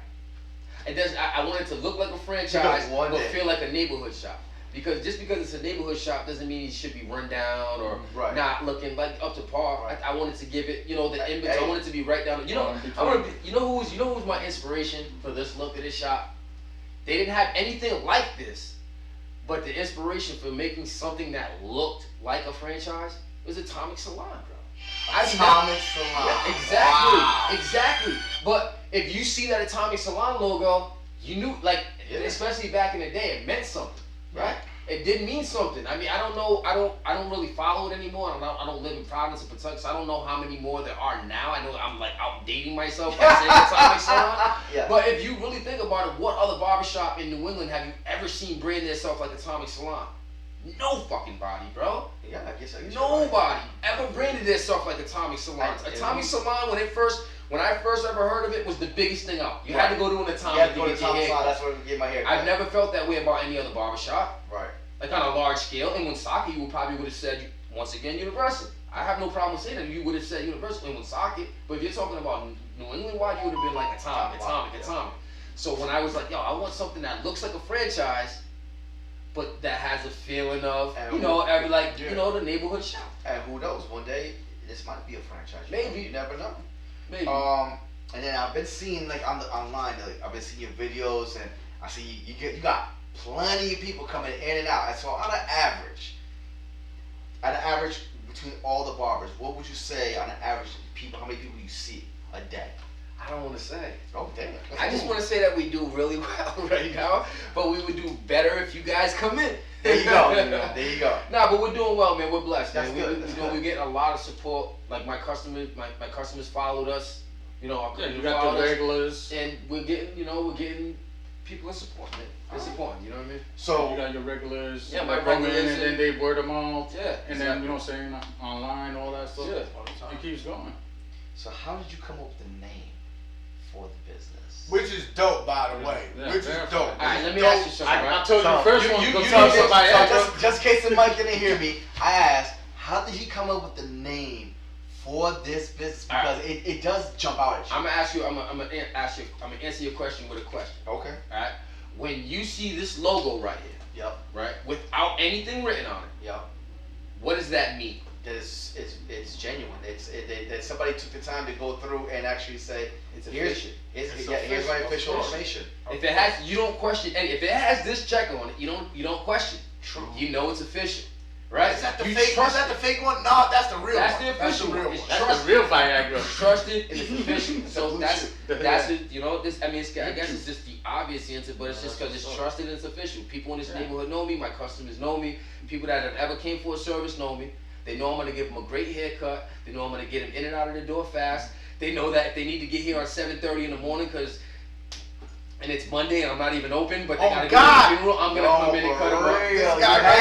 It doesn't. I want it to look like a franchise, Because one but day- feel like a neighborhood shop. Because just because it's a neighborhood shop doesn't mean it should be run down or Right. not looking like up to par. Right. I wanted to give it, the image. Hey. I wanted to be right down. Between. You know who's my inspiration for this look of this shop? They didn't have anything like this, but the inspiration for making something that looked like a franchise was Atomic Salon, bro. Atomic Salon. Yeah, exactly, Wow. exactly. But if you see that Atomic Salon logo, you knew, like, Yeah. especially back in the day, it meant something, right? It did mean something. I mean, I don't know. I don't really follow it anymore. I don't live in Providence or Pawtucket, so I don't know how many more there are now. I know I'm like outdating myself by saying Atomic Salon. Yeah. But if you really think about it, what other barbershop in New England have you ever seen brand themselves like Atomic Salon? No fucking body, bro. Yeah, I guess you're right. Nobody ever branded themselves like Atomic Salon. Right. Atomic Salon, when I first ever heard of it, was the biggest thing out. You had to go to an You Atomic have to to go to get your Thomas hair Salon. cut. That's where we get my hair. I've cut. never felt that way about any other barbershop. Right. Like on a large scale. In Woonsocket, you probably would have said once again, Universal. I have no problem saying that. You would have said Universal in Woonsocket, but if you're talking about New England wide, you would have been like Atomic. So when I was like, yo, I want something that looks like a franchise, but that has a feeling of, And you know, every yeah. you know, the neighborhood shop. And who knows? One day this might be a franchise. Maybe. You never know. Maybe. And then I've been seeing like online. Like, I've been seeing your videos, and I see you got plenty of people coming in and out. And so on an average between all the barbers, what would you say on an average people? How many people you see a day? I don't want to say. Oh damn! I just want to say that we do really well right now, but we would do better if you guys come in. There you go. There you go. Nah, but we're doing well, man. We're blessed. That's man. good. We're getting a lot of support. Like my customers followed us. You know, our You got the regulars. and we're getting people in support, man. They're supporting. You know what I mean? So you got your regulars. Yeah, my that come in, regulars and then they word them out. Yeah. And then, you know what I'm saying, online, all that stuff. Yeah. It keeps going. So how did you come up with the name for the business? Which is dope, by the way. Yeah, Which is verified. dope. All right, let me Dope. ask you something. I Right? told you the first one. You Go did tell this, somebody so else. just in case the mic didn't hear me, I asked, how did he come up with the name for this business? Because it does jump out at you. I'm gonna ask you. I'm gonna answer your question with a question. Okay. All right. When you see this logo right here, Yep. right, without anything written on it, Yep. what does that mean? That it's genuine. That somebody took the time to go through and actually say, It's here's official. here's my official information. If it has, you don't question. And if it has this check on it, you don't question. True. You know it's official, right? Is that the You fake? Is trust that it. the fake one? No, that's the real That's one. the official That's the real one. one. It's That's the real Viagra. It's trusted and it's official. So blue that's chip. that's it. You know this. I mean, I guess it's just the obvious answer, but it's just because it's trusted and it's official. People in this neighborhood know me. My customers know me. People that have ever came for a service know me. They know I'm gonna give them a great haircut. They know I'm gonna get them in and out of the door fast. They know that if they need to get here at 7:30 in the morning, and it's Monday and I'm not even open, but they gotta go to the funeral, I'm gonna come in and cut them up. This guy guy right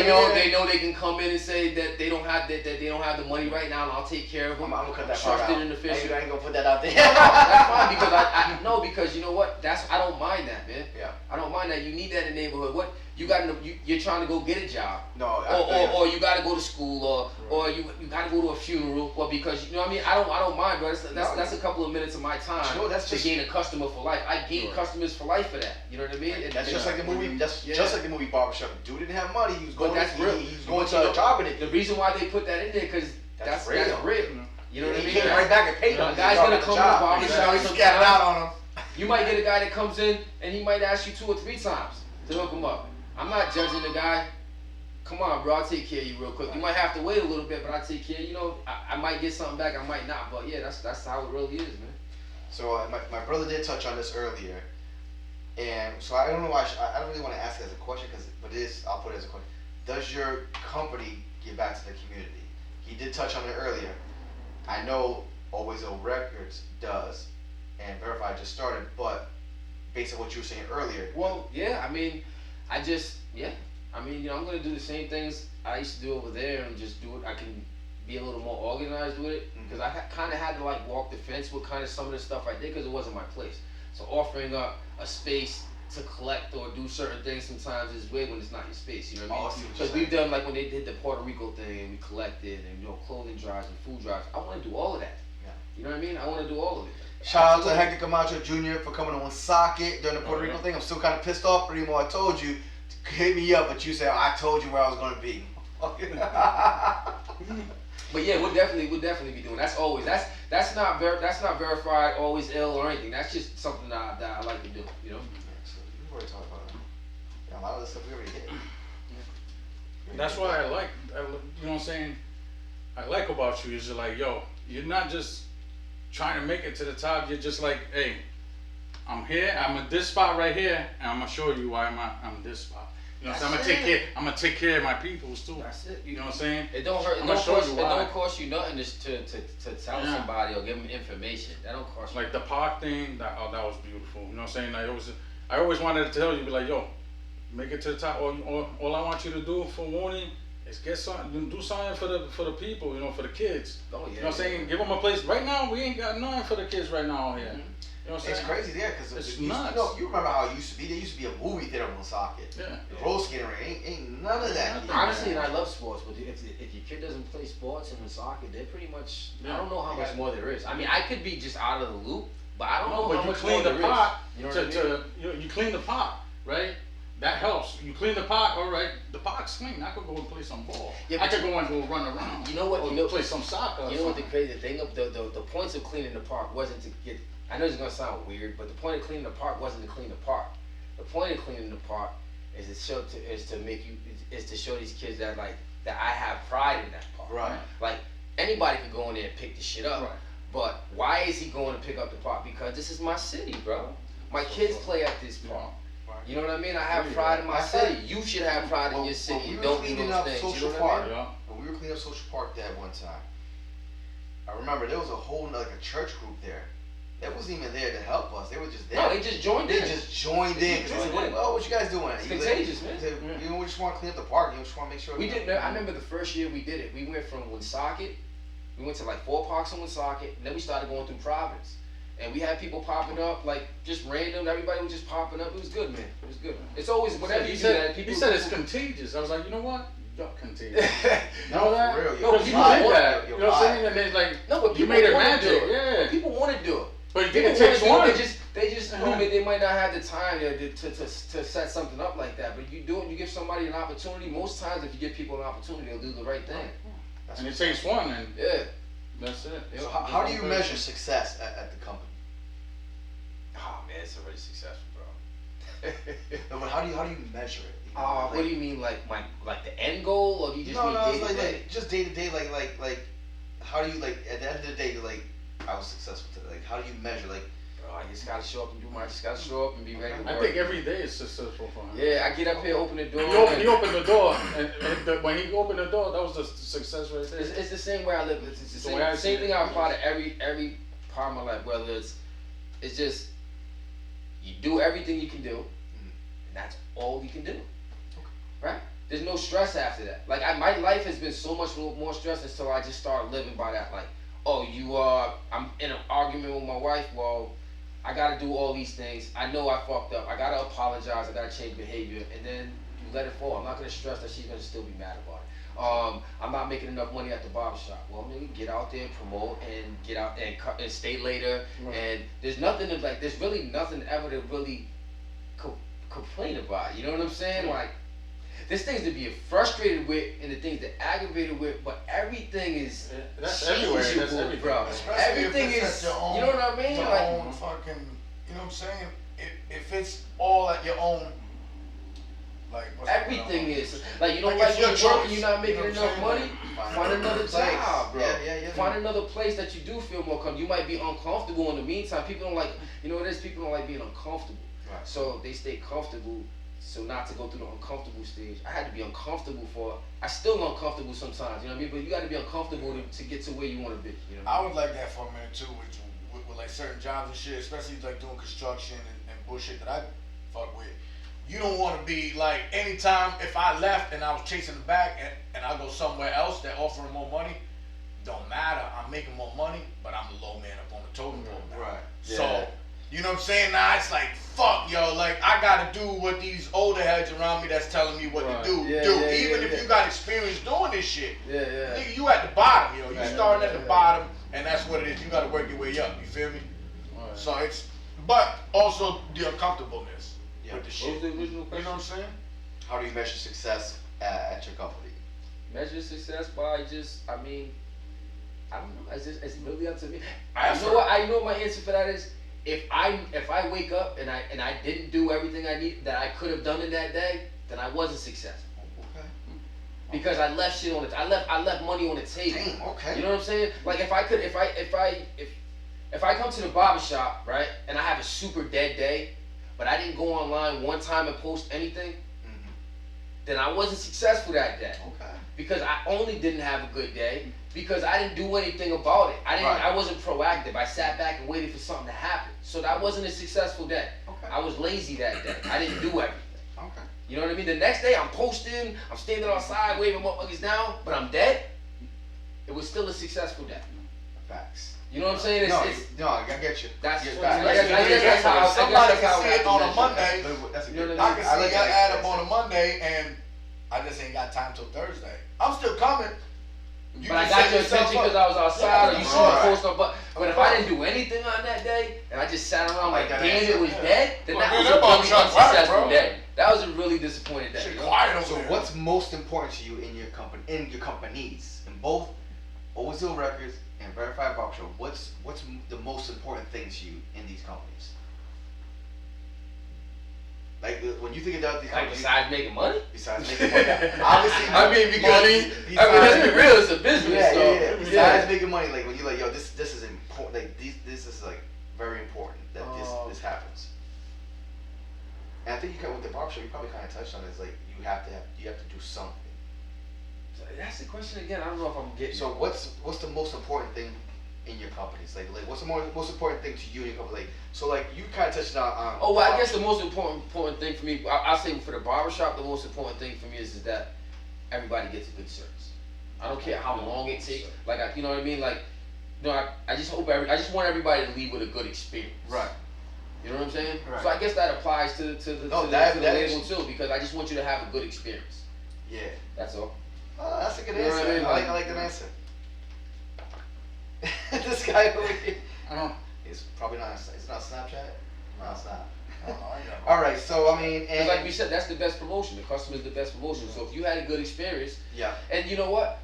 here, right They know they can come in and say that they don't have the money right now, and I'll take care of them. I'm gonna cut that part Trusted out. and official. I ain't gonna put that out there. That's fine because because you know what? I don't mind that, man. Yeah. I don't mind that. You need that in the neighborhood. What you got? You're trying to go get a job. No. Or you got to go to school, or you got to go to a funeral, or because you know what I mean. I don't mind, bro. That's a couple of minutes of my time to gain a customer for life. I gain customers for life for that. You know what I mean? And that's just like the movie. That's just like the movie Barbershop. Dude didn't have money. He was going. That's real. He was going to a job in it. The reason why they put that in there because that's real. You know what I mean? He came right back and paid him. A guy's gonna come to the barbershop. He's scattered out on him. You might get a guy that comes in and he might ask you 2 or 3 times to hook him up. I'm not judging the guy. Come on, bro, I'll take care of you real quick. You might have to wait a little bit, but I'll take care. You know, I might get something back, I might not. But yeah, that's how it really is, man. So my brother did touch on this earlier, and so I don't know why I don't really want to ask it as a question, but I'll put it as a question. Does your company give back to the community? He did touch on it earlier. I know A.R.ecords does, and Verify just started, but based on what you were saying earlier. Well, yeah, I mean, I mean, I'm gonna do the same things I used to do over there and just do it. I can be a little more organized with it because I kind of had to like walk the fence with kind of some of the stuff I did because it wasn't my place. So offering up a space to collect or do certain things sometimes is weird when it's not your space. You know what I mean? Because we've done like when they did the Puerto Rico thing and we collected and clothing drives and food drives. I want to do all of that. Yeah. You know what I mean? I want to do all of it. Shout out to Hector Camacho Jr. for coming on Socket during the Puerto Rico thing. I'm still kind of pissed off, Primo. I told you to hit me up, but you said I told you where I was going to be. But yeah, we'll definitely be doing. That's not verified, always ill or anything. That's just something that I like to do. You know. Yeah, so we already talked about it. Yeah, a lot of the stuff we already did. That's why you know what I'm saying? I like about you is you're like, yo, you're not just trying to make it to the top. You're just like, hey, I'm here. I'm at this spot right here, and I'm gonna show you why I'm at this spot. You know what I'm saying? I'm gonna take care of my peoples too. That's it. You know what I'm saying? It don't hurt. It don't cost you nothing just to tell somebody or give them information. That don't cost you. Like the park thing, that was beautiful. You know what I'm saying? I always wanted to tell you, be like, yo, make it to the top. All I want you to do for warning is get something, do something for the people, for the kids. Oh yeah. You know what I'm saying? Give them a place. Right now, we ain't got nothing for the kids right now here. You know what I'm It's saying? crazy there because It's you nuts. know, you remember how it used to be. There used to be a movie theater in Woonsocket. Yeah. The roller skating ring ain't none of that. Nothing. Honestly, and I love sports, but if your kid doesn't play sports and soccer, they're pretty much. I don't know how much more there is. I mean, I could be just out of the loop, but I don't know but how you much clean more the there is. pot You know what I mean? you clean the pot, right? That helps. You clean the pot, all right. The pot's clean. I could go and play some ball. Yeah, I but could go and go run around. You know what? Or You know, play some soccer. or You know what the something. crazy thing of the points of cleaning the park wasn't to get. I know it's gonna sound weird, but the point of cleaning the park wasn't to clean the park. The point of cleaning the park is to show is to show these kids that that I have pride in that park. Right. Like anybody could go in there and pick the shit up. Right. But why is he going to pick up the park? Because this is my city, bro. My kids play at this park. You know what I mean? I have pride in my city. You should have pride in your city. We Don't were do cleaning those up things. Social You know what I Park. mean? Yeah. When we were cleaning up Social Park that one time, I remember there was a whole like a church group there. They wasn't even there to help us. They were just there. No, they just joined They in. just joined in. 'Cause they said, Joined in. "Oh, what you guys doing?" It's You contagious, like, man. they said, "You know, we just want to clean up the park. You just want to make sure." We you did. know." I remember the first year we did it. We went from Woonsocket. We went to like 4 parks in Woonsocket, and then we started going through Providence. And we had people popping up, like just random. Everybody was just popping up. It was good, man. It was good. It's always whatever you do. That people. He said it's contagious. I was like, you know what? You're contagious. You know No, that? for real. No, You're people right. did that. You're You know what I'm right. saying? And they like, No, but you people made it wanna magic. do it. Yeah. People want to do it. But it People takes wanna one. do it. They just you know, they might not have the time to set something up like that. But you do it. You give somebody an opportunity. Most times, if you give people an opportunity, they'll do the right thing. And it takes one, and Yeah. that's it. So how do you measure success at the company? Oh man, it's already successful, bro. No, but how do you measure it? You know, What do you mean, like the end goal, or do you just mean day it's to day? like just day to day, like how do you like at the end of the day you're like I was successful today. Like how do you measure like? Bro, I just gotta show up and do my. Just gotta show up and be ready. To I work. think every day is successful for him. Yeah, I get up here, open the door. He opened the door, and when he opened the door, that was the success right there. It's the same way I live. It's the The way I same see thing it. I apply to every part of my life. Whether it's just you do everything you can do, and that's all you can do. Right? There's no stress after that. Like my life has been so much more stress until I just started living by that. Like, oh, I'm in an argument with my wife. Well, I gotta do all these things. I know I fucked up. I gotta apologize. I gotta change behavior, and then you let it fall. I'm not gonna stress that she's gonna still be mad about it. I'm not making enough money at the barbershop. Well, nigga, get out there and promote and get out and cut and stay later. Right. And there's nothing to like. There's really nothing ever to really complain about. You know what I'm saying? Like. There's things to be frustrated with and the things that aggravated with, but everything is That's everywhere. That's changeable, everything. bro. Especially Everything if it's is, at your own, you know what I mean? your Like, own fucking, you know what I'm saying? If it's all at your own, like what's everything is like you don't Like, like it's your when you're working, choice, you're not making you know what enough I'm money. saying? Find another place. job, bro. Yeah. Find another place that you do feel more comfortable. You might be uncomfortable in the meantime. People don't like, you know what it is? People don't like being uncomfortable. Right. So they stay comfortable. So not to go through the uncomfortable stage. I had to be uncomfortable I still uncomfortable sometimes, you know what I mean? But you got to be uncomfortable to get to where you want to be, you know what I I mean? was like that for a minute too, with like certain jobs and shit, especially like doing construction and bullshit that I fuck with. You don't want to be like, anytime if I left and I was chasing the bag and I go somewhere else that offering more money, don't matter. I'm making more money, but I'm the low man up on the totem pole now. Right. So, Yeah. you know what I'm saying? Now it's like, fuck, yo, like I gotta do what these older heads around me that's telling me what Right. to do. Yeah, do. yeah, Even yeah, if yeah. you got experience doing this shit. Yeah. Nigga, you at the bottom, yo. You Right. starting at the Yeah. bottom, and that's what it is. You gotta work your way up. You feel me? Right. So but also the uncomfortableness Yeah. with the What shit. was the original You know question? what I'm saying? How do you measure success at your company? Measure success by just, I mean, I don't know. It's really up to me. Effort. I know my answer for that is if I wake up and I didn't do everything I need that I could have done in that day, then I wasn't successful. Okay. Because I left shit on it. I left money on the table. Damn. Okay. You know what I'm saying? Like if I come to the barbershop, right, and I have a super dead day, but I didn't go online one time and post anything, then I wasn't successful that day. Okay. Because I only didn't have a good day because I didn't do anything about it. Right. I wasn't proactive. I sat back and waited for something to happen. So that wasn't a successful day. Okay. I was lazy that day. I didn't do everything. Okay. You know what I mean? The next day I'm posting, I'm standing outside waving motherfuckers down, but I'm dead. It was still a successful day. Facts. You know what I'm saying? No, I get you. That's Get what- facts. I guess that's how. Somebody I guess that's how can see it on a Monday. That's a You know good. what I can I see like your that. ad up on a Monday, and I just ain't got time till Thursday. I'm still coming. You But I can got set your yourself attention up. because I was outside, or you see my Right. post up. But if I didn't do anything on that day, and I just sat around like, that damn, answer. it was dead, then Well, that man, was that a really barbershop's right, unsuccessful bro. day. That was a really disappointing day. Shit you know? quiet over So there. what's most important to you in your company, in your companies, in both Ozil Records and Verified Barbershop? What's the most important thing to you in these companies? Like when you think about these Like companies, besides making money? besides making money, obviously. I mean, because besides- let's be real, it's a business. Yeah, so, yeah. Besides making money, like when you like, yo, this is important. Like this is like very important that this happens. And I think you with the barbershop, you probably kind of touched on it. Is like you have to do something. That's the question again. I don't know if I'm getting. So what's the most important thing in your companies? Like what's the most important thing to you in your company? Like so like you kind of touched on. Oh well, I guess the most important thing for me, I'll say for the barbershop, the most important thing for me is that everybody gets a good service. I don't care how long it takes. Like you know what I mean? Like, you know, I just just want everybody to leave with a good experience. Right. You know what I'm saying? Right. So I guess that applies to the label too, because I just want you to have a good experience. Yeah. That's all. Oh, that's a good You know what answer. I mean? I like that answer. This guy over here. I don't. It's probably not. It's not Snapchat. No, it's not. I don't know, I ain't got- All right. So I mean, Because and like we said, that's the best promotion. The customer is the best promotion. So if you had a good experience, yeah. and you know what,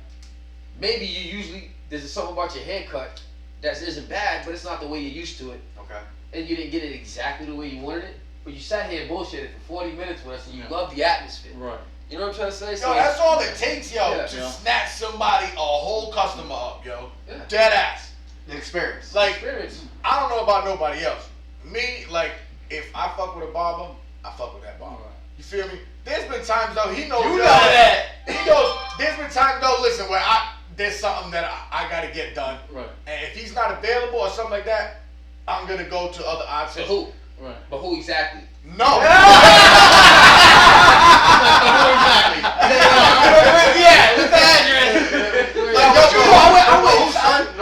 maybe you usually there's something about your haircut that isn't bad, but it's not the way you're used to it, Okay. and you didn't get it exactly the way you wanted it. But you sat here and bullshitted for 40 minutes with us, and you love the atmosphere. Right. You know what I'm trying to say? Yo, that's all it takes, yo, Yeah. to Yeah. snatch somebody, a whole customer up, yo. Yeah. Dead ass. The experience. Like, experience. I don't know about nobody else. Me, like, if I fuck with a barber, I fuck with that barber. You feel me? There's been times though, he knows You know that. He knows. There's been times though, listen, where there's something that I gotta get done, Right. and if he's not available or something like that, I'm gonna go to other So options. who? Right. But who exactly? No. Yeah, with the address. Like, yo,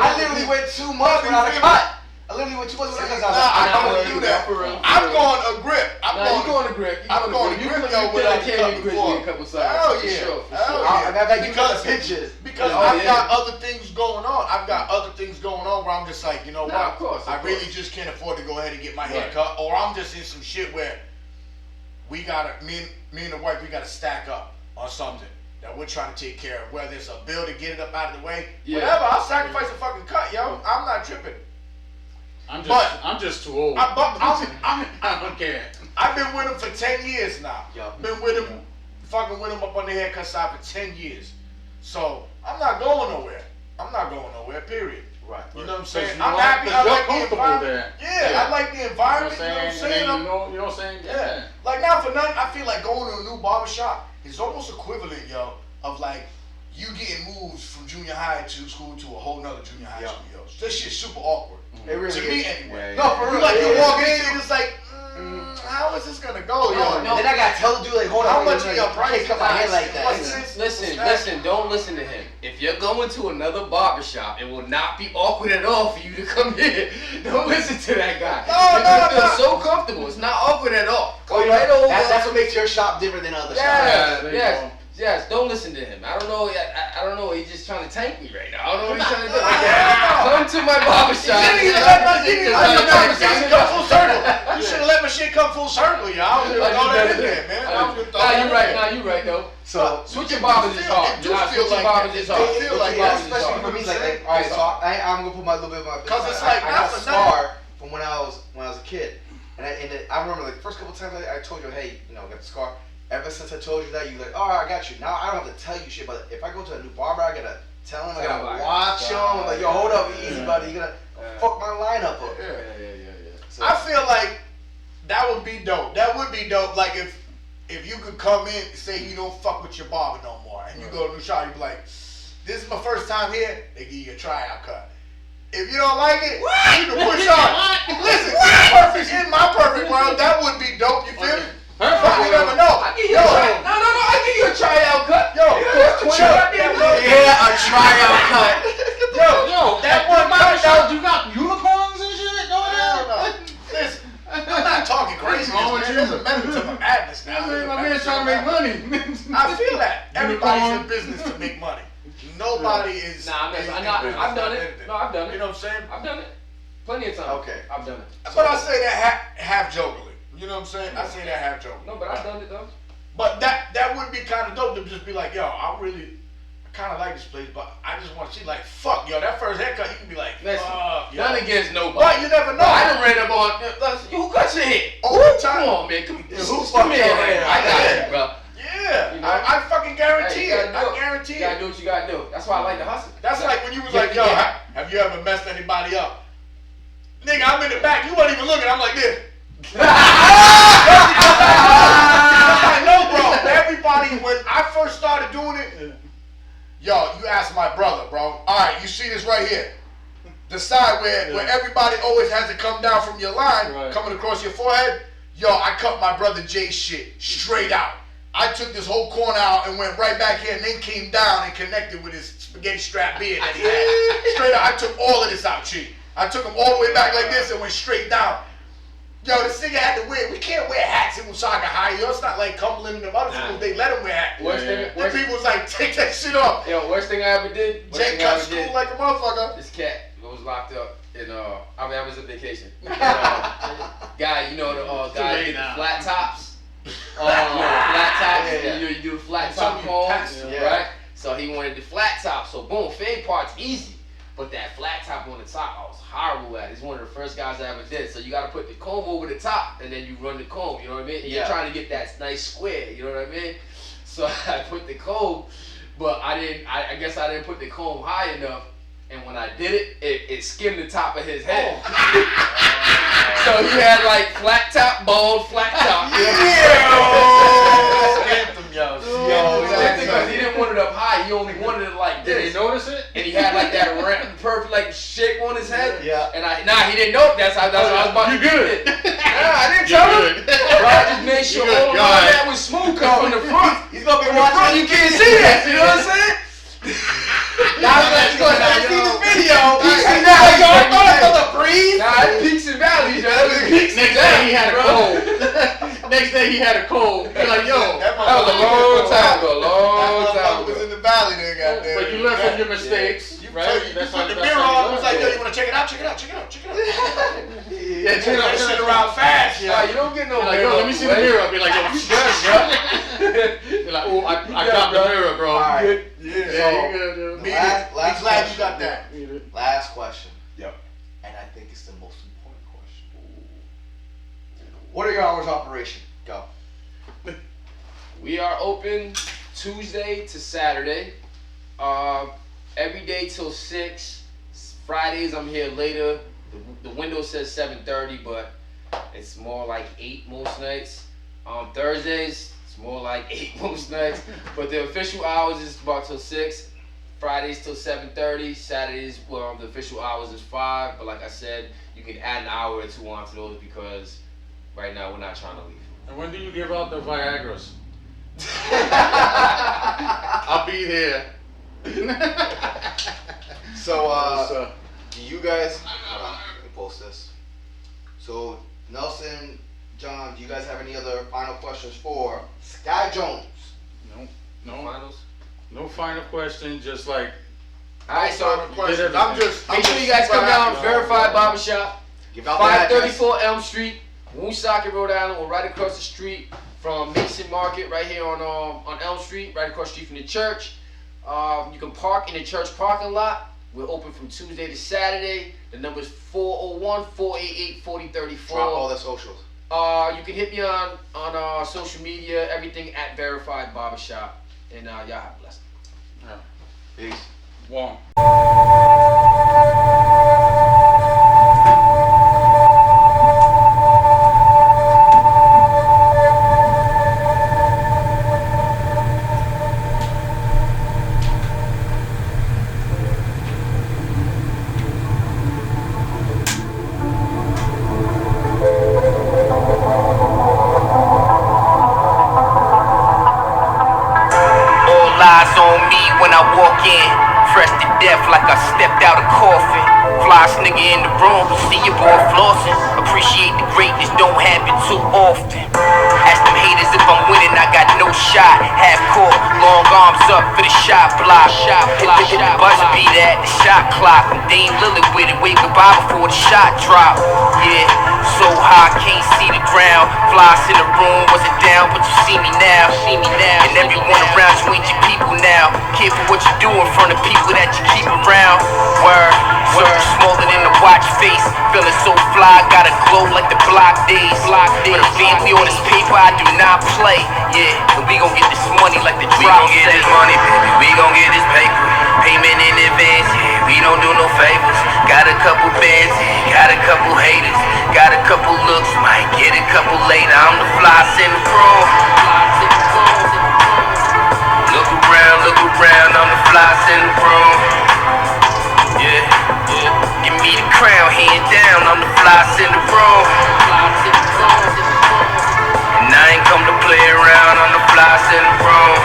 I literally went 2 months without a cut. I literally went 2 months without a cut. I don't wanna do that. For real. I'm going a grip. Nah, you going to grip. I'm going to grip, yo, without a cut before. A couple sides. Hell For yeah. sure, for Hell sure. yeah. And I've had you Because- got the pictures. Because Oh, I've yeah. got other things going on. I've got other things going on where I'm just like, you know Nah, what? of course, of I really course. just can't afford to go ahead and get my hair Right. cut, or I'm just in some shit where we gotta, me and the wife, we gotta stack up on something that we're trying to take care of. Whether it's a bill to get it up out of the way, Yeah. whatever. I'll sacrifice a fucking cut, yo. I'm not tripping. I'm just too old. I don't care. I've been with him for 10 years now. Yeah. Been with him, fucking with him up on the haircut side for 10 years. So I'm not going nowhere. I'm not going nowhere, period. Right. You know what I'm saying? Because I'm you are- happy. I because you're like the comfortable environment. there. Yeah, I like the You know environment. what I'm saying? You know And what I'm saying? then you know what I'm saying? Yeah. Like now for nothing, I feel like going to a new barbershop is almost equivalent, yo, of like you getting moved from junior high to school to a whole nother junior high Yeah. school, yo. This shit's super awkward. It really To is. me anyway. Yeah, No, for You real. like you it walk is. in and it's like, how is this gonna go, yo? No, Then I gotta tell the dude like, hold How on, much wait, of your I price can't cut my hair like that. What's this? Listen, What's that? listen, don't listen to him. If you're going to another barbershop, it will not be awkward at all for you to come here. Don't listen to that guy. No, You're gonna no, feel so comfortable. It's not awkward at all. Go Oh, right over. that's what makes your shop different than other shops. Yes, there you yes, go. yes. Don't listen to him. I don't know. I don't know. He's just trying to tank me right now. I don't know what he's trying to do. Come to my barbershop. You should have let my shit come full circle, yo. I was gonna throw that in there, man. I was gonna throw Nah, that you in right. there. Nah, you right though. So Switching barbers is hard. It do Nah, feel switching like barbers that. is hard. It feel like Switching yeah, barbers is especially hard. for me, like all right, so I'm gonna put my little bit of my 'Cause it's like, I not got a for scar from when I was a kid, and I remember like the first couple times I told you, hey, you know, I got the scar. Ever since I told you that, you like, oh, I got you. Now I don't have to tell you shit, but if I go to a new barber, I gotta tell him, I gotta watch him. I'm like, yo, hold up, easy, buddy. You gonna fuck my lineup up. Yeah. So, I feel like that would be dope. That would be dope. Like if you could come in and say you don't fuck with your barber no more, and you go to a new shop, you be like, this is my first time here. They give you a tryout cut. If you don't like it, you can push on. Listen, in my perfect world, that would be dope. You feel me? But you never know. I give you a try. No. I give you a tryout cut. Yo, Yo, chill. yeah, a tryout cut. Yo, that one cut you got unicorns and shit going Hell on? no. Listen, I'm not talking crazy. There's a method to my madness now. My man's trying to make money. I feel that. Everybody's in business to make money. Nobody is. Nah, I've done it. No, I've done it. You know what I'm saying? I've done it. Plenty of time. Okay. I've done it. But I say that half jokingly. You know what I'm saying? I say that half jokingly. No, but I've done it though. But that would be kind of dope to just be like, yo, I kind of like this place, but I just want to see, like, fuck, yo, that first haircut, you can be like, Listen, fuck, yo. none against nobody. But you never know. I done ran up on, who cut your hair? All the time. Come on, man. Come Who come fucked here, your man. hair? I got you, bro. Yeah, You know? I fucking guarantee Hey, it. I guarantee You gotta it. do what you gotta do. That's why I like to hustle. That's like when you was Yeah, like, yo, yeah. have you ever messed anybody up? Nigga, I'm in the back. You wasn't even looking. I'm like this. I know, bro. Everybody, when I first started doing it, yo, you ask my brother, bro. All right, you see this right here. The side where everybody always has to come down from your line, coming across your forehead. Yo, I cut my brother Jay's shit straight out. I took this whole corner out and went right back here and then came down and connected with his spaghetti strap beard that he had. Straight out. I took all of this out, Chief. I took him all the way back like this and went straight down. Yo, this nigga had to wear, we can't wear hats in Woonsocket High. Yo, it's not like Cumberland and them other schools, they let him wear hats. The people was like, take that shit off. Yo, worst thing I ever did. Jay cut school like a motherfucker. This cat was locked up in I was on vacation. And, guy, you know the guy did the flat tops. Flat tops. Yeah. You do the flat top combs, Yeah. right? So he wanted the flat top. So boom, fade part's easy. But that flat top on the top, I was horrible at it. It's one of the first guys I ever did. So you gotta put the comb over the top and then you run the comb, you know what I mean? And you're trying to get that nice square, you know what I mean? So I put the comb, but I guess I didn't put the comb high enough. And when I did it skimmed the top of his head. So he had like flat top, bald, flat top. Because he didn't want it up high, he only wanted it like this. Did he notice it? And he had like that perfect like shape on his head. Yeah. And he didn't know that's how I was about to do it. I didn't tell him. Bro, I just made sure all of that was smooth coming from the front. He's gonna be From the front, you can't see that. You know what I'm saying? Now let's go back to the video. Peaks and Now valleys. y'all thought I felt a breeze. Nah, it's peaks and valleys, man. It was peaks and Next day he valleys, had a bro. cold. Next day he had a cold. You're like, yo. That was a long time ago. Long time was ago. in the valley there, goddamn. But you learn from your mistakes, right? You put the mirror on, was like, yo, you wanna check it out? Check it out, check it out, check it out. Yeah, Turn that shit around fast, Nah, you don't get no You're like, yo, let me see the mirror. Be like, yo, you good, bro? You're like, oh, I got the mirror, bro. Alright. Yeah, you good, dude. Be Last glad you question. got that. Last question. Yep. And I think it's the most important question. What are your hours of operation? Go. We are open Tuesday to Saturday. Every day till 6. Fridays I'm here later. The window says 7:30, but it's more like 8 most nights. Thursdays it's more like 8 most nights. But the official hours is about till 6. Fridays till 7:30. Saturdays, well, the official hours is 5. But like I said, you can add an hour or 2 onto those because right now we're not trying to leave. And when do you give out the Viagras? I'll be there. So, do you guys, hold on, let me post this. So, Nelson, John, do you guys have any other final questions for Sky Jonez? No Finals. No final question, just like, Alright, so Make sure you guys come down, Verified Barbershop, Give out the address. 534 Elm Street, Woonsocket, Rhode Island. We're right across the street from Mason Market, right here on Elm Street, right across the street from the church. You can park in the church parking lot. We're open from Tuesday to Saturday. The number is 401-488-4034. Drop all the socials. You can hit me on social media, everything at Verified Barbershop. And y'all have a blessing. Peace. one. All eyes on me when I walk in. fresh to death like I stepped out of coffin. Flyest nigga in the room, see your boy flossing. Appreciate the greatness, don't happen too often. Ask them haters if I'm winning, I got no shot. Half court, long arms up for the shot block. The buzzer be that, the shot clock. I'm Dame Lillard with it, wave goodbye before the shot drop. Yeah, so high, can't see the ground. Flies in the room, wasn't down, but you see me now. And everyone around you ain't your people now. Careful what you do in front of people that you keep around. Word, smaller than the watch face. Feeling so fly, got a glow like the block days. For the family on this paper, I do not play. Yeah, and we gon' get this money like the drop. We gon' get this money, baby. We gon' get this paper. Payment in advance, yeah. We don't do no favors. Got a couple bands, yeah. Got a couple haters. Got a couple looks, might get a couple later. I'm the flyest in the room. Look around, I'm the flyest in the room. Yeah. Give me the crown, hand down, I'm the flyest in the room. And I ain't come to play around, I'm the flyest in the room.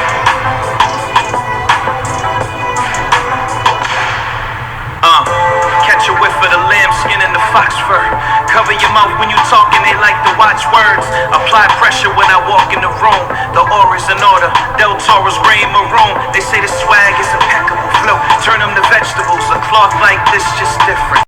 Catch a whiff of the lamb skin and the fox fur. Cover your mouth when you talking, they like to watch words. Apply pressure when I walk in the room. The aura's in order, Del Toro's gray and maroon. They say the swag is impeccable flow. Turn them to vegetables, a cloth like this just different.